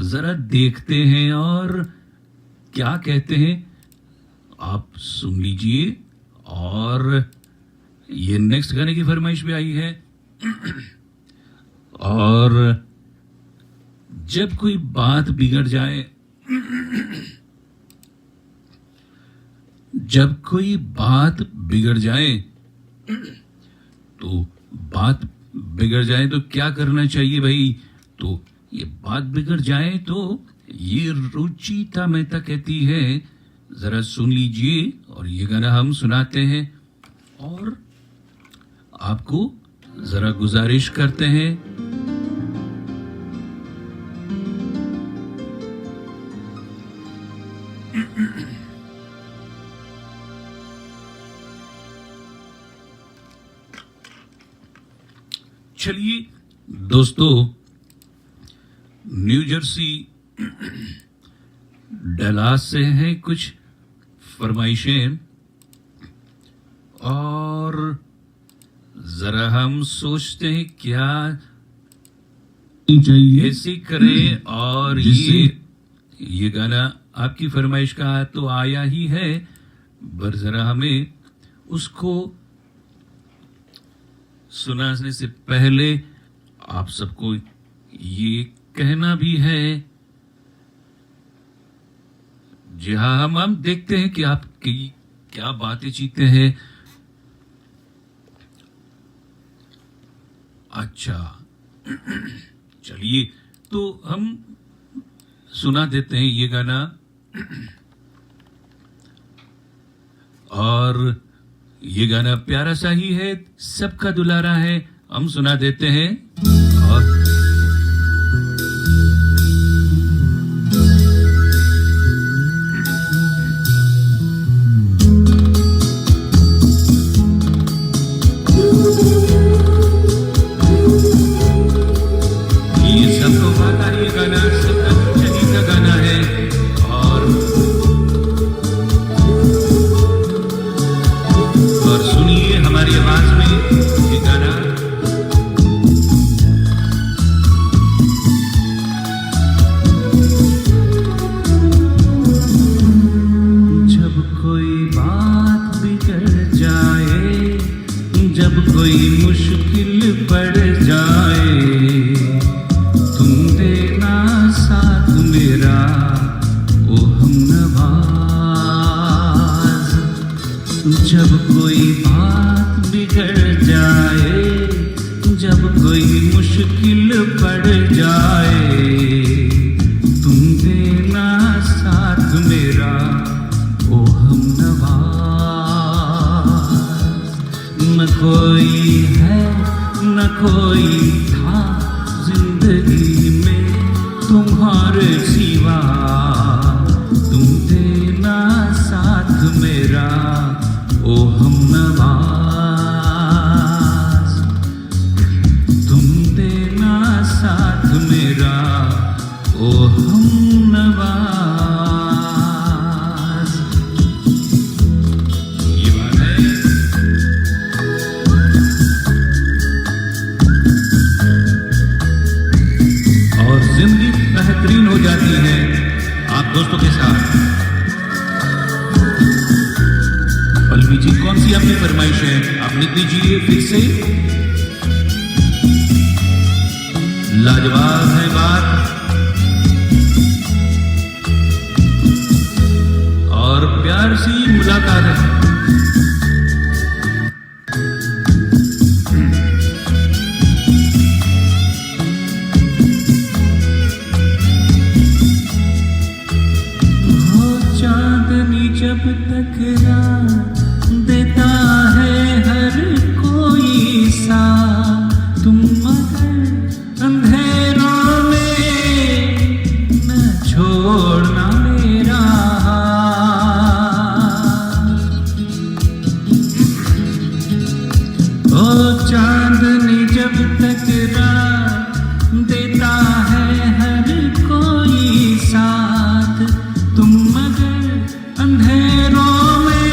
जरा देखते हैं और क्या कहते हैं आप सुन लीजिए। और ये नेक्स्ट गाने की फरमाइश भी आई है। और जब कोई बात बिगड़ जाए, जब कोई बात बिगड़ जाए, तो बात बिगड़ जाए तो क्या करना चाहिए भाई? तो ये बात बिगड़ जाए तो ये रुचिता मेहता कहती है, जरा सुन लीजिए, और ये गाना हम सुनाते हैं और आपको जरा गुजारिश करते हैं। चलिए दोस्तों, न्यू जर्सी डलास से हैं कुछ फरमाइशें, और जरा हम सोचते हैं क्या चाहिए ऐसी करें। और ये गाना आपकी फरमाइश का तो आया ही है, पर जरा हमें उसको सुनाने से पहले आप सबको ये कहना भी है। जी हाँ, हम देखते हैं कि आपकी क्या बातें चीखते हैं। अच्छा, चलिए तो हम सुना देते हैं ये गाना, और ये गाना प्यारा सा ही है, सबका दुलारा है। हम सुना देते हैं। और ये सबको पता है, ये गाना सबका चहीता गाना है। और सुनिए हमारी आवाज में ये गाना। जब कोई बात बिगड़ जाए, जब कोई मुश्किल पड़ जाए, तुम देना साथ मेरा ओ हमनवाज। जब कोई बात बिगड़ जाए, जब कोई मुश्किल पड़ जाए, तुम देना साथ मेरा ओ हमनवाज। न कोई है न कोई था जिंदगी में तुम्हारे सिवा, तुम देना साथ मेरा ओ हमनवाज। तुम देना साथ मेरा ओ हमनवाज। ये बात है। और जिंदगी बेहतरीन हो जाती है आप दोस्तों के साथ। पल्लवी जी, कौन सी आपकी फरमाइश है? आप लिख दीजिए फिर से। लाजवाब है बात, और प्यार सी मुलाकात है। हो चांदनी जब तक रात देता है हर कोई सा, तुम मगर अंधेरों में न छोड़ना मेरा हाथ। ओ चांदनी जब तक रात देता है हर कोई साथ, तुम मगर अंधेरों में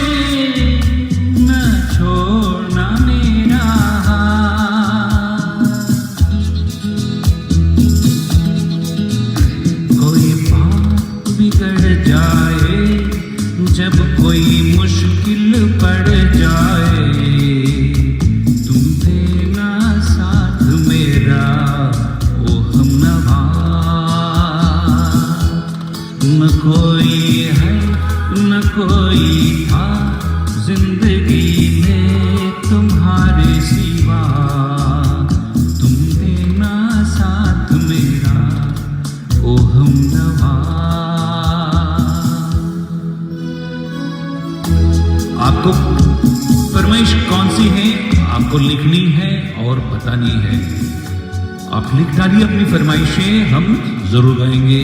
न छोड़ना मेरा हाथ। कोई बात बिगड़ जाए, जब कोई मुश्किल पड़ जाए, तुम देना साथ मेरा ओ हमनवाज। न कोई है न कोई था जिंदगी में तुम्हारे सिवा, तुम देना साथ मेरा ओ हमनवाज। आपको फरमाइश कौन सी है आपको लिखनी है और बतानी है। आप लिख डालिए अपनी फरमाइशें, हम जरूर गाएंगे।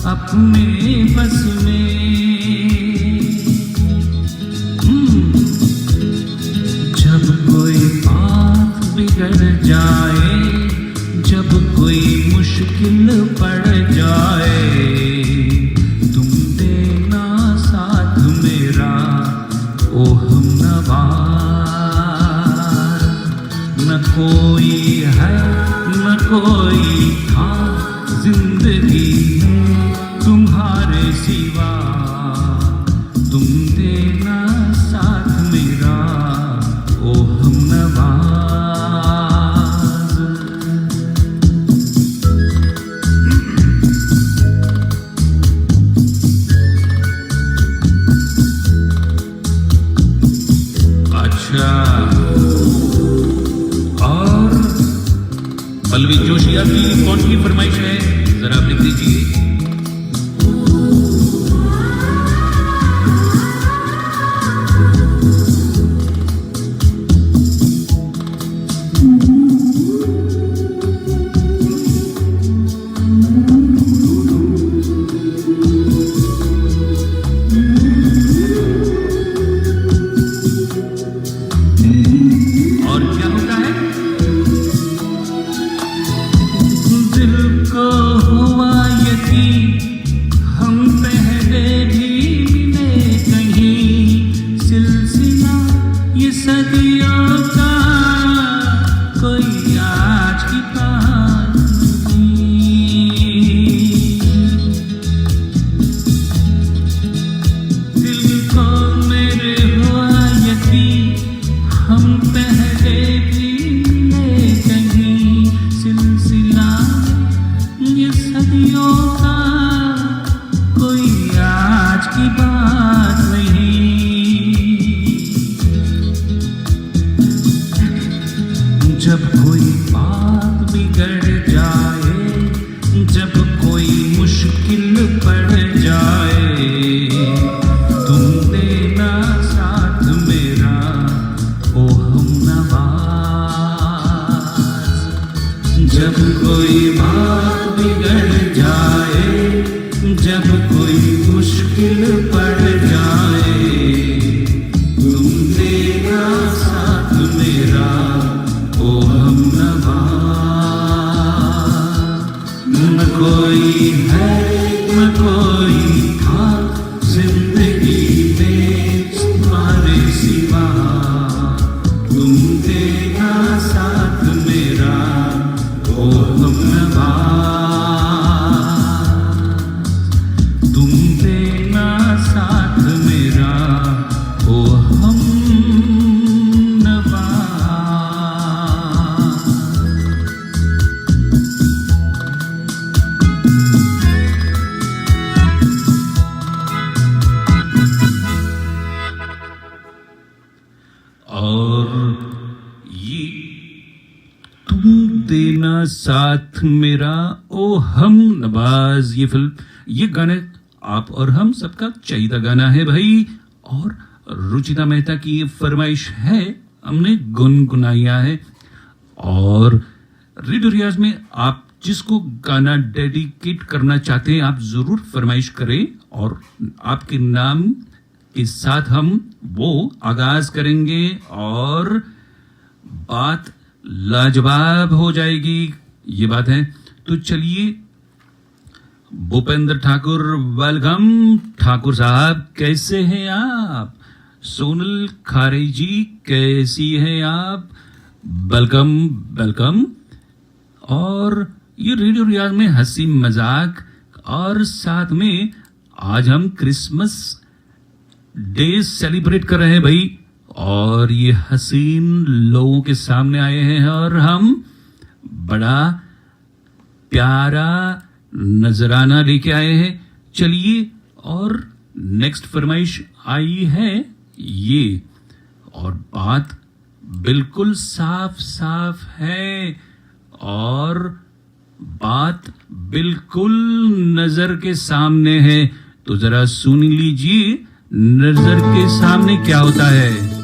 अपने बस में। जब कोई बात बिगड़ जाए, जब कोई मुश्किल पड़ जाए, तुम देना साथ मेरा ओ हमनवा। न कोई है न कोई था जिंदगी में तुम्हारे सिवा, तुम देना साथ मेरा ओ हमनवाज। अच्छा, और पल्लवी जोशी आपकी कौन सी फरमाइश है, जरा आप लिख दीजिए। और क्या होता है? दिल को हुआ यकीन हम पहले भी मिले कहीं, सिलसिला ये सदियों का कोई आज की बात नहीं। दिल को मेरे हुआ यकीन हम पहले भी मिले कहीं, सिलसिला ये सदियों का कोई आज की बात नहीं। जब कोई बात बिगड़ जाए, जब कोई मुश्किल पड़ जाए, तुम देना साथ मेरा ओ हमनवाज। जब कोई बात बिगड़ जाए, जब कोई मुश्किल पड़ जाए, तुम देना साथ मेरा ओ हमनवाज। न कोई है न कोई था जिंदगी में तुम्हारे सिवा, तुम देना साथ मेरा ओ हमनवाज। तुम देना साथ मेरा ओ हमनवाज। और ये तुम देना साथ मेरा ओ हम नवाज, ये फिल्म, ये गाने आप और हम सबका चाहिदा गाना है भाई। और रुचिता मेहता की ये फरमाइश है, हमने गुनगुनाया है। और रेडियो रियाज में आप जिसको गाना डेडिकेट करना चाहते हैं, आप जरूर फरमाइश करें और आपके नाम के साथ हम वो आगाज करेंगे और बात लाजवाब हो जाएगी, ये बात है। तो चलिए, भूपेंद्र ठाकुर, वेलकम। ठाकुर साहब कैसे हैं आप? सोनल खारे जी कैसी हैं आप? Welcome welcome. और ये रेडियो रियाज में हंसी मजाक, और साथ में आज हम क्रिसमस डे सेलिब्रेट कर रहे हैं भाई। और ये हसीन लोगों के सामने आए हैं और हम बड़ा प्यारा नजराना लेके आए हैं। चलिए, और नेक्स्ट फरमाइश आई है ये, और बात बिल्कुल साफ साफ है और बात बिल्कुल नजर के सामने है। तो जरा सुन लीजिए, नजर के सामने क्या होता है।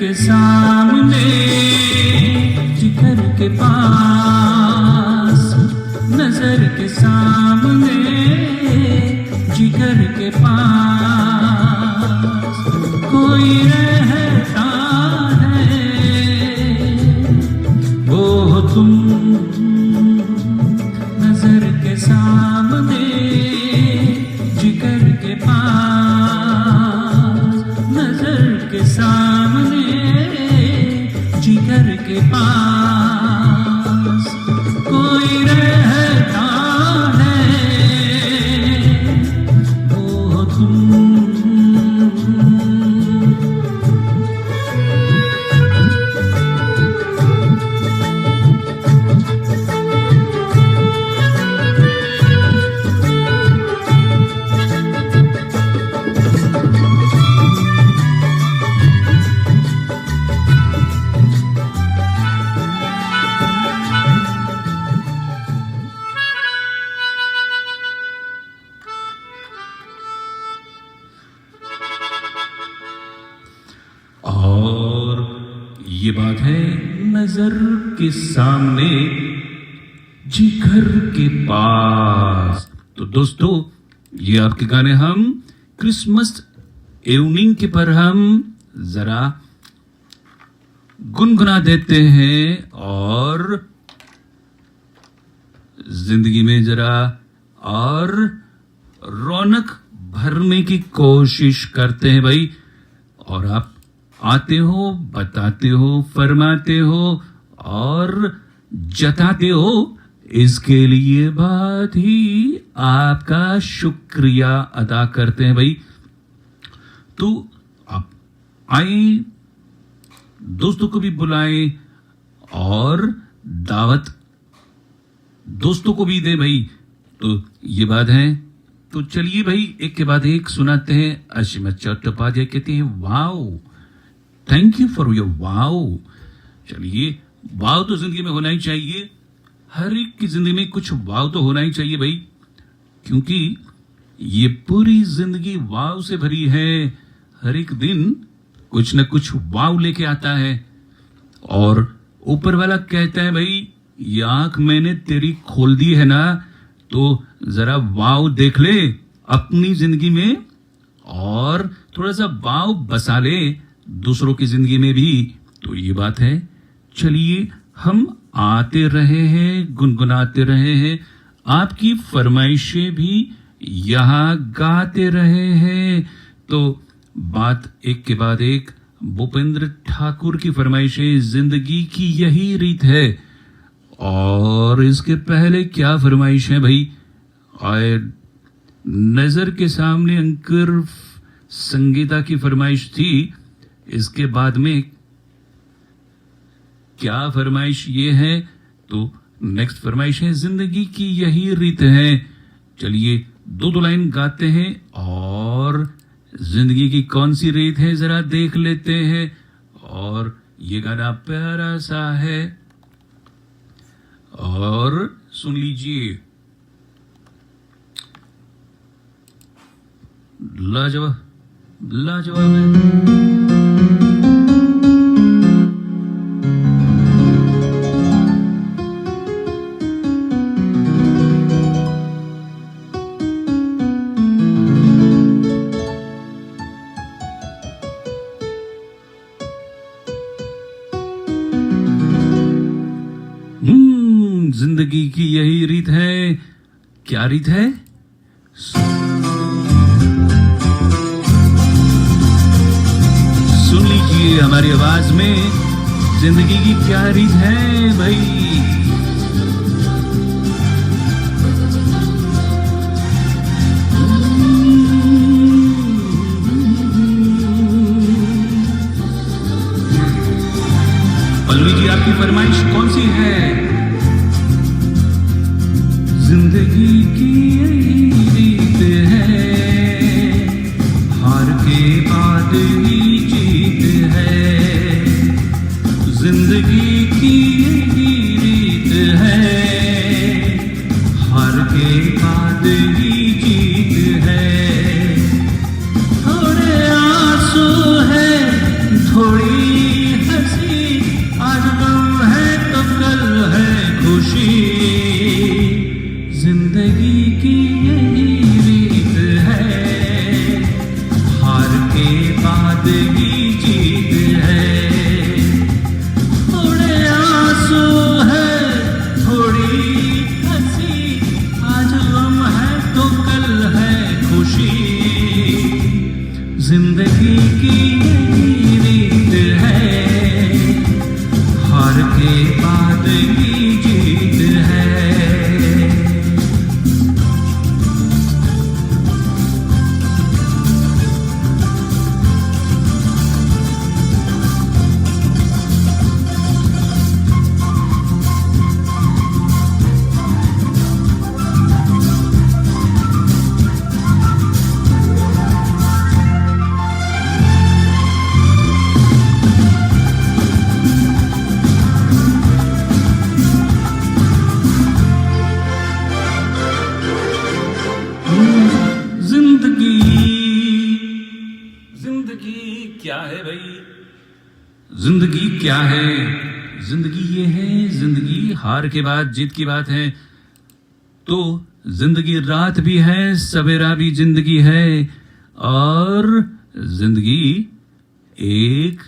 के सामने जिगर के पास, नजर के सामने जिगर के पास कोई रहता है, वो हो तुम। नजर के सामने जिगर के पास, नजर के सामने जिगर के पास कोई रहता है, वो हो तुम। और ये बात है नजर के सामने जिगर के पास। तो दोस्तों, ये आपके गाने हम क्रिसमस इवनिंग के पर हम जरा गुनगुना देते हैं और जिंदगी में जरा और रौनक भरने की कोशिश करते हैं भाई। और आप आते हो, बताते हो, फरमाते हो और जताते हो, इसके लिए बहुत ही आपका शुक्रिया अदा करते हैं भाई। तो आप आए, दोस्तों को भी बुलाएं और दावत दोस्तों को भी दे भाई। तो ये बात है। तो चलिए भाई, एक के बाद एक सुनाते हैं। असीमत चट्टोपाध्याय कहते हैं wow, thank you for your wow. चलिए, वाओ तो जिंदगी में होना ही चाहिए। हर एक की जिंदगी में कुछ वाओ तो होना ही चाहिए भाई, क्योंकि ये पूरी जिंदगी वाओ से भरी है। हर एक दिन कुछ न कुछ वाओ लेके आता है। और ऊपर वाला कहता है भाई, ये आंख मैंने तेरी खोल दी है ना, तो जरा वाओ देख ले अपनी जिंदगी में और थोड़ा सा वाओ बसा ले दूसरों की जिंदगी में भी। तो ये बात है। चलिए, हम आते रहे हैं, गुनगुनाते रहे हैं, आपकी फरमाइशें भी यहां गाते रहे हैं। तो बात एक के बाद एक, भूपेंद्र ठाकुर की फरमाइशें, जिंदगी की यही रीत है। और इसके पहले क्या फरमाइश है भाई? आए नजर के सामने अंकुर संगीता की फरमाइश थी। इसके बाद में क्या फरमाइश ये है? तो नेक्स्ट फरमाइश है, जिंदगी की यही रीत है। चलिए, दो लाइन गाते हैं और जिंदगी की कौन सी रीत है जरा देख लेते हैं। और ये गाना प्यारा सा है और सुन लीजिए। लाजवाब लाजवाब है। जिंदगी की यही रीत है। क्या रीत है? सुन लीजिए हमारी आवाज में, जिंदगी की क्या रीत है भाई। पल्लवी जी, आपकी फरमाइश कौन सी है? जिंदगी की यही रीत है, हार के बाद ही जीत है। जिंदगी की यही रीत है, हार के बाद ही जीत है। थोड़े आंसू है, थोड़ी जिंदगी क्या है? जिंदगी ये है, जिंदगी हार के बाद जीत की बात है। तो जिंदगी रात भी है, सवेरा भी जिंदगी है, और जिंदगी एक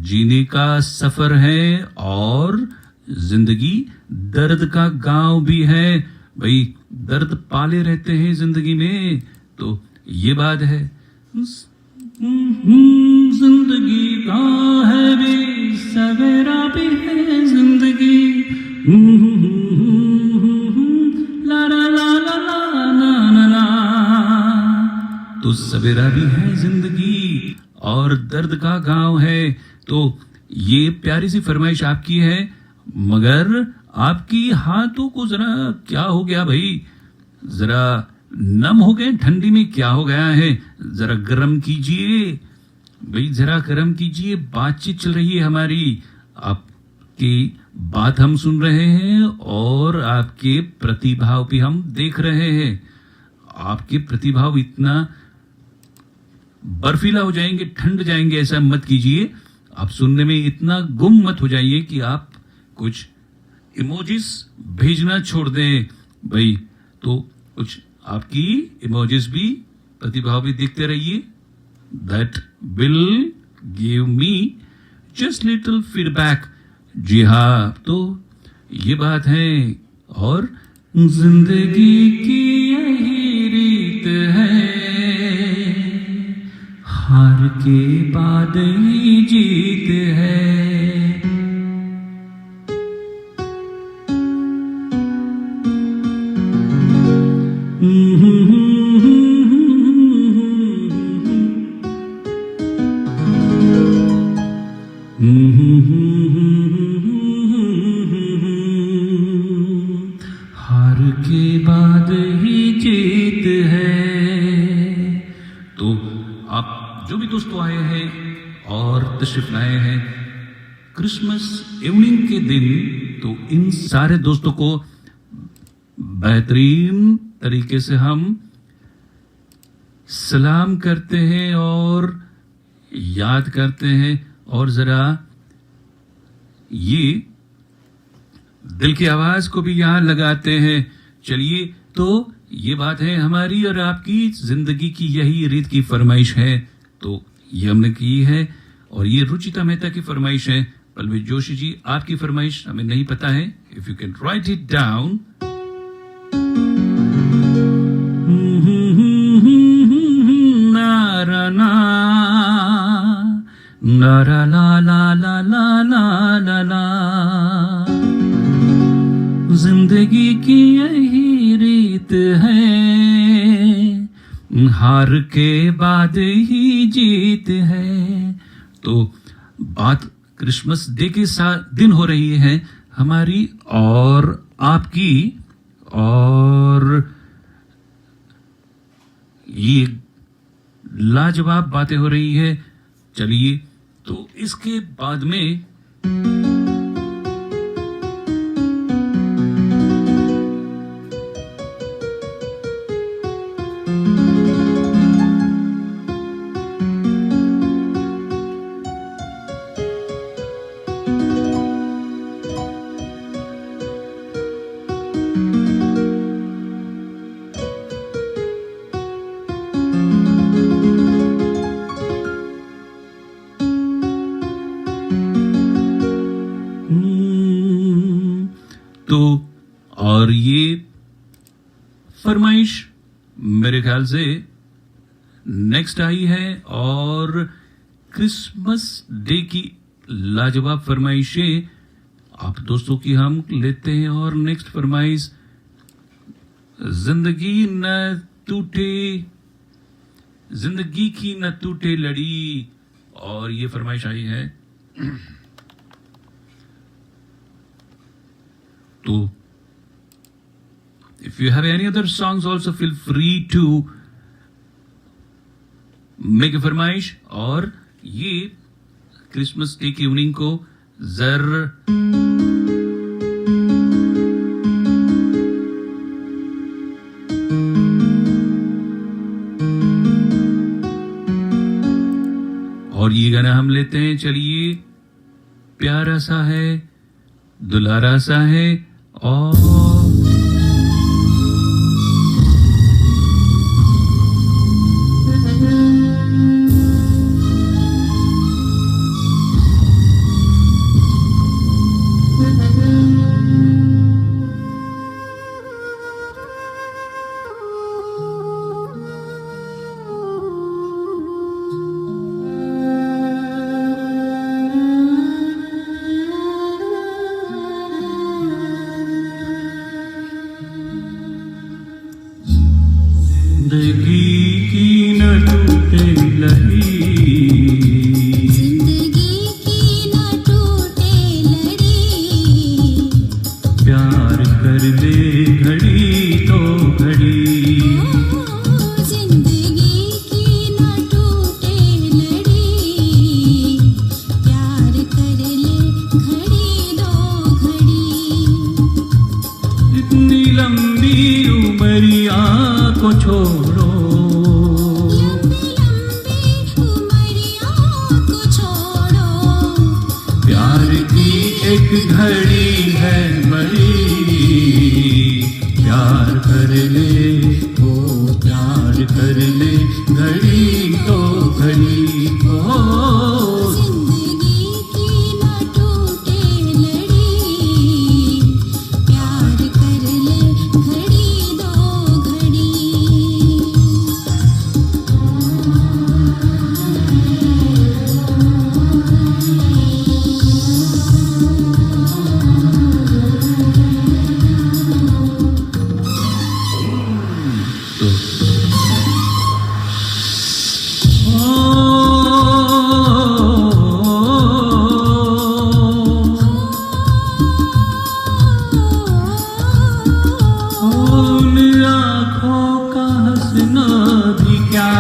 जीने का सफर है, और जिंदगी दर्द का गांव भी है। भाई दर्द पाले रहते हैं जिंदगी में, तो ये बात है। जिंदगी का है भी, सवेरा भी है जिंदगी। ला ला ला ला ला ला ला। तो सवेरा भी है जिंदगी और दर्द का गांव है। तो ये प्यारी सी फरमाइश आपकी है, मगर आपकी हाथों को जरा क्या हो गया भाई? जरा नम हो गए ठंडी में, क्या हो गया है? जरा गर्म कीजिए भाई, जरा गर्म कीजिए। बातचीत चल रही है हमारी, आपकी बात हम सुन रहे हैं और आपके प्रतिभाव भी हम देख रहे हैं। आपके प्रतिभाव इतना बर्फीला हो जाएंगे, ठंड जाएंगे, ऐसा मत कीजिए। आप सुनने में इतना गुम मत हो जाइए कि आप कुछ इमोजिस भेजना छोड़ दें भाई। तो कुछ आपकी इमोजिस भी, प्रतिभाव भी देखते रहिए। That will give me just little feedback. जी हाँ, तो ये बात है। और जिंदगी की यही रीत है, हार के बाद ही जीत है। हार के बाद ही जीत है। तो आप जो भी दोस्तों आए हैं और तशरीफ लाए हैं क्रिसमस इवनिंग के दिन, तो इन सारे दोस्तों को बेहतरीन तरीके से हम सलाम करते हैं और याद करते हैं, और जरा ये दिल की आवाज को भी यहां लगाते हैं। चलिए, तो ये बात है हमारी और आपकी जिंदगी की यही रीत की फरमाइश है। तो ये हमने की है, और ये रुचिता मेहता की फरमाइश है। पलवेज जोशी जी, आपकी फरमाइश हमें नहीं पता है, if you can write it down. ला ला ला ला ला ला ला ला। जिंदगी की यही रीत है, हार के बाद ही जीत है। तो बात क्रिसमस डे के साथ दिन हो रही है हमारी और आपकी, और ये लाजवाब बातें हो रही है। चलिए, तो इसके बाद में तो और ये फरमाइश मेरे ख्याल से नेक्स्ट आई है, और क्रिसमस डे की लाजवाब फरमाइशें आप दोस्तों की हम लेते हैं। और नेक्स्ट फरमाइश, जिंदगी न टूटे, जिंदगी की न टूटे लड़ी, और ये फरमाइश आई है। तो if you have any other songs also feel free to make a फरमाइश। और ये क्रिसमस डे की इवनिंग को और ये गाना हम लेते हैं। चलिए, प्यारा सा है, दुलारा सा है और जिंदगी की न टूटे लड़ी, जिंदगी की न टूटे लड़ी, प्यार कर ले घड़ी तो घड़ी, जिंदगी की न टूटे लड़ी, प्यार कर ले घड़ी दो घड़ी, इतनी लंबी उमरिया को छोड़ो, लंबी लंबी उमरिया को छोड़ो, प्यार की एक घड़ी है बड़ी, प्यार कर ले ओ प्यार कर ले घड़ी तो घड़ी ओ जिंदगी की न टूटे लड़ी, प्यार कर ले घड़ी दो घड़ी। उन आँखों का हंसना भी क्या,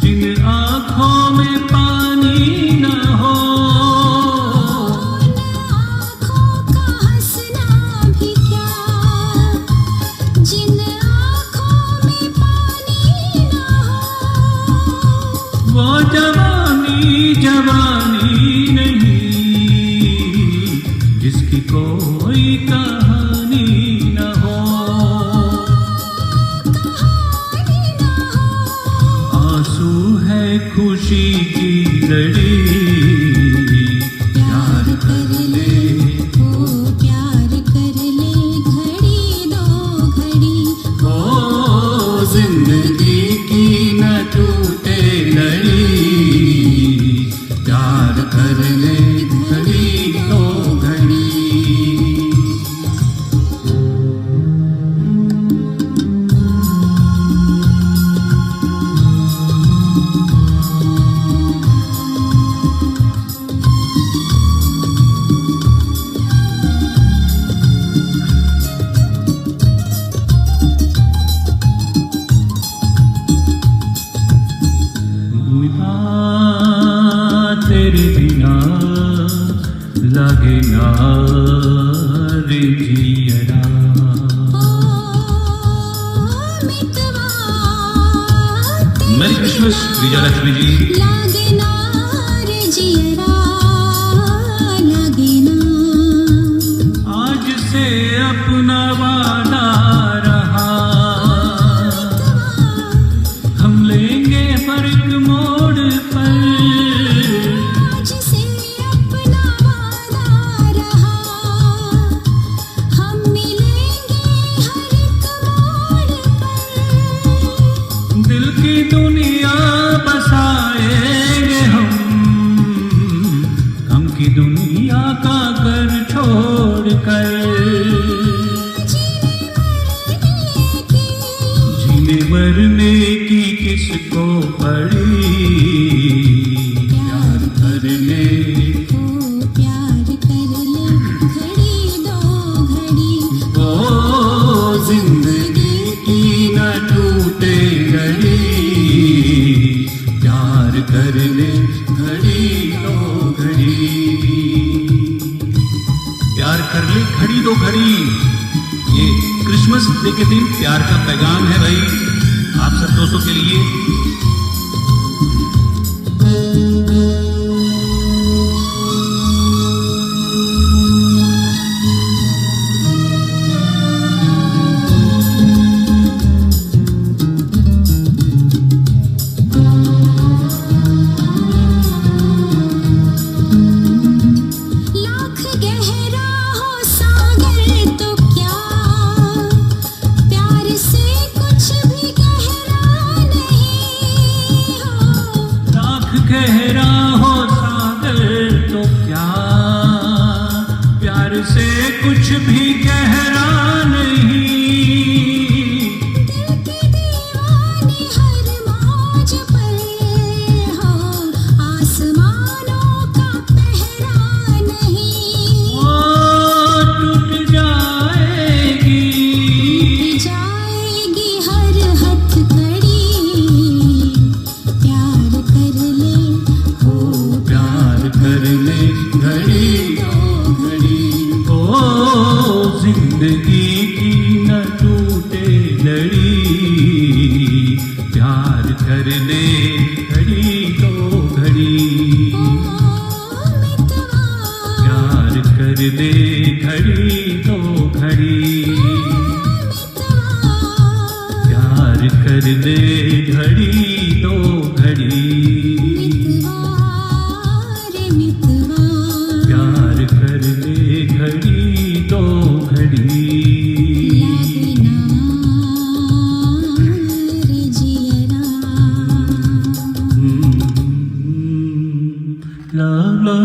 जिन आँखों में पानी न हो, आँखों का हंसना भी क्या, जिन आँखों में पानी ना हो, वो जवानी जवानी नहीं, जिसकी कोई कहानी न हो, कहानी ना हो, आंसू है खुशी की लड़ी, प्यार कर ले ओ प्यार कर ले घड़ी दो घड़ी, ओ जिंदगी की न टूटे लड़ी, प्यार कर ले घड़ी तो घड़ी। बिना तेरे बिना लगे ना रे जियरा, मितवा मेरी क्रिसमस विजयलक्ष्मी जी। लागे ना रे जियरा, लागे ना, आज से अपना वादा रहा, हम लेंगे फर्क मोड़ पर, आज से अपना वादा रहा, हम मिलेंगे हर एक मोड़ पर, दिल की दुनिया बसाएंगे हम की दुनिया का घर छोड़ कर, जीने मरने की किसको पड़ी, प्यार कर ले ओ प्यार कर ले घड़ी दो घड़ी, ओ जिंदगी की न टूटे घड़ी, प्यार कर ले घड़ी दो घड़ी, प्यार कर ले घड़ी दो घड़ी। ये क्रिसमस डे के दिन प्यार का पैगाम है भाई आप सब दोस्तों के लिए। से कुछ भी गहरा नहीं। दीवाने हर मौज पर हो, आसमानों का पहरा नहीं। ओ टूट जाएगी जाएगी हर हथकड़ी, प्यार कर ले ओ प्यार कर ले घड़ी दो घड़ी। ओ जिंदगी की न टूटे लड़ी, प्यार कर ले घड़ी दो घड़ी। प्यार कर ले घड़ी दो घड़ी, प्यार कर ले घड़ी दो घड़ी। प्यार कर ले घड़ी दो घड़ी। ला ला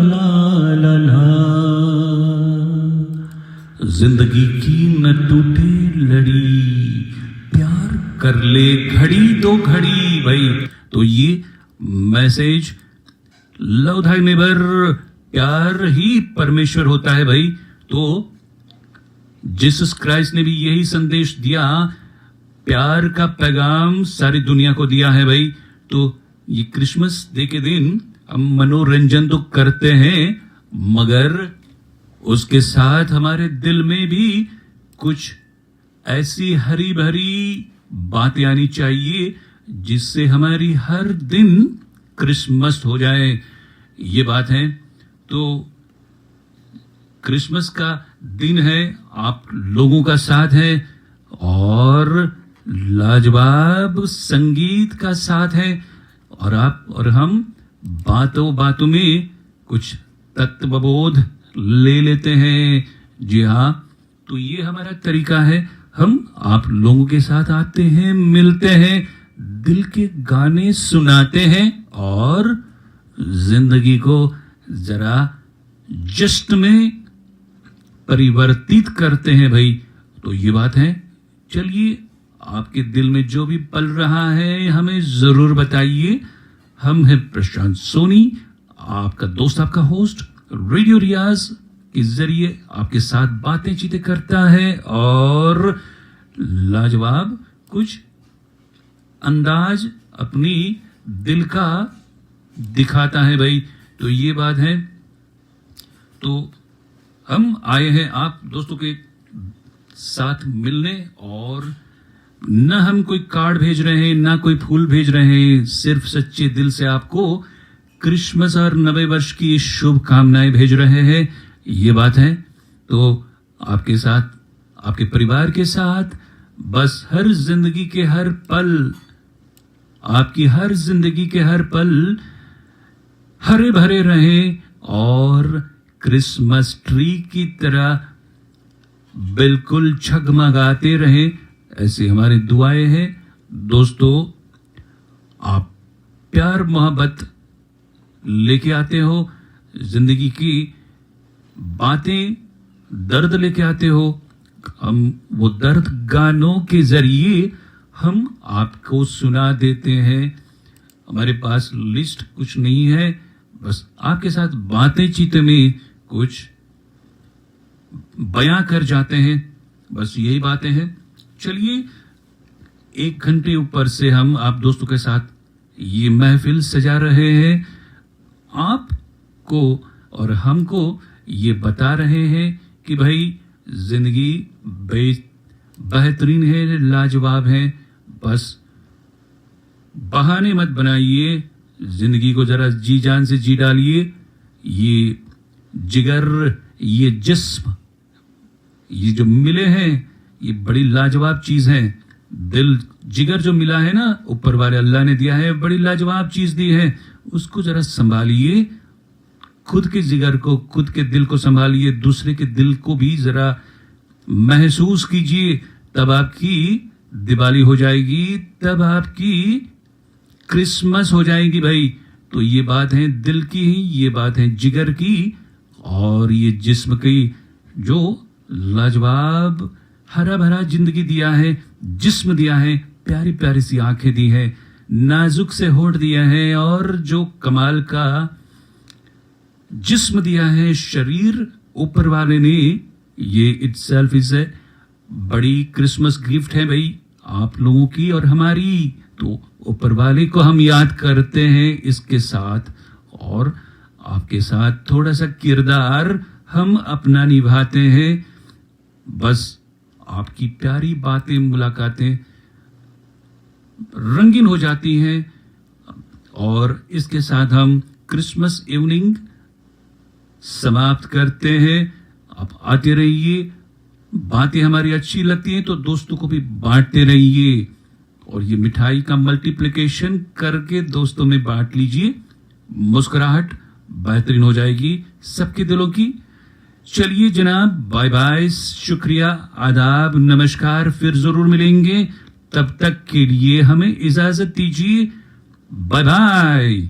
ला ला ला। जिंदगी की न टूटे लड़ी, प्यार कर ले घड़ी दो घड़ी। भाई तो ये मैसेज लव थाई नेबर, प्यार ही परमेश्वर होता है भाई। तो जीसस क्राइस्ट ने भी यही संदेश दिया, प्यार का पैगाम सारी दुनिया को दिया है भाई। तो ये क्रिसमस डे के दिन हम मनोरंजन तो करते हैं, मगर उसके साथ हमारे दिल में भी कुछ ऐसी हरी भरी बातें आनी चाहिए जिससे हमारी हर दिन क्रिसमस हो जाए। ये बात है। तो क्रिसमस का दिन है, आप लोगों का साथ है और लाजवाब संगीत का साथ है, और आप और हम बातों बातों में कुछ तत्वबोध ले लेते हैं। जी हाँ, तो ये हमारा तरीका है। हम आप लोगों के साथ आते हैं, मिलते हैं, दिल के गाने सुनाते हैं और जिंदगी को जरा जश्न में परिवर्तित करते हैं भाई। तो ये बात है। चलिए, आपके दिल में जो भी पल रहा है हमें जरूर बताइए। हम हैं प्रशांत सोनी, आपका दोस्त, आपका होस्ट, रेडियो रियाज के जरिए आपके साथ बातें चीतें करता है और लाजवाब कुछ अंदाज अपनी दिल का दिखाता है भाई। तो ये बात है। तो हम आए हैं आप दोस्तों के साथ मिलने, और न हम कोई कार्ड भेज रहे हैं, ना कोई फूल भेज रहे हैं, सिर्फ सच्चे दिल से आपको क्रिसमस और नवे वर्ष की शुभकामनाएं भेज रहे हैं। ये बात है। तो आपके साथ, आपके परिवार के साथ, बस हर जिंदगी के हर पल, आपकी हर जिंदगी के हर पल हरे भरे रहें और क्रिसमस ट्री की तरह बिल्कुल झगमगाते रहें, ऐसी हमारी दुआएं हैं। दोस्तों, आप प्यार मोहब्बत लेके आते हो, जिंदगी की बातें, दर्द लेके आते हो। हम वो दर्द गानों के जरिए हम आपको सुना देते हैं। हमारे पास लिस्ट कुछ नहीं है, बस आपके साथ बातें चीते में कुछ बयां कर जाते हैं, बस यही बातें हैं। चलिए, 1 घंटे ऊपर से हम आप दोस्तों के साथ ये महफिल सजा रहे हैं, आपको और हमको ये बता रहे हैं कि भाई जिंदगी बेहतरीन है, लाजवाब है। बस बहाने मत बनाइए, जिंदगी को जरा जी जान से जी डालिए। ये जिगर, ये जिस्म, ये जो मिले हैं, ये बड़ी लाजवाब चीज है। दिल, जिगर जो मिला है ना, ऊपर वाले अल्लाह ने दिया है, बड़ी लाजवाब चीज दी है। उसको जरा संभालिए, खुद के जिगर को, खुद के दिल को संभालिए, दूसरे के दिल को भी जरा महसूस कीजिए। तब आपकी दिवाली हो जाएगी, तब आपकी क्रिसमस हो जाएगी भाई। तो ये बात है दिल की ही, ये बात है जिगर की, और ये जिस्म की। जो लाजवाब हरा भरा जिंदगी दिया है, जिस्म दिया है, प्यारी प्यारी सी आंखें दी है, नाजुक से होठ दिया है, और जो कमाल का जिस्म दिया है, शरीर ऊपर वाले ने, ये इटसेल्फ इज ए बड़ी क्रिसमस गिफ्ट है भाई, आप लोगों की और हमारी। तो ऊपर वाले को हम याद करते हैं इसके साथ, और आपके साथ थोड़ा सा किरदार हम अपना निभाते हैं। बस आपकी प्यारी बातें, मुलाकातें रंगीन हो जाती हैं, और इसके साथ हम क्रिसमस इवनिंग समाप्त करते हैं। आप आते रहिए, बातें हमारी अच्छी लगती हैं तो दोस्तों को भी बांटते रहिए, और ये मिठाई का मल्टीप्लिकेशन करके दोस्तों में बांट लीजिए। मुस्कुराहट बेहतरीन हो जाएगी सबके दिलों की। चलिए जनाब, बाय बाय, शुक्रिया, आदाब, नमस्कार, फिर जरूर मिलेंगे। तब तक के लिए हमें इजाजत दीजिए। Bye bye.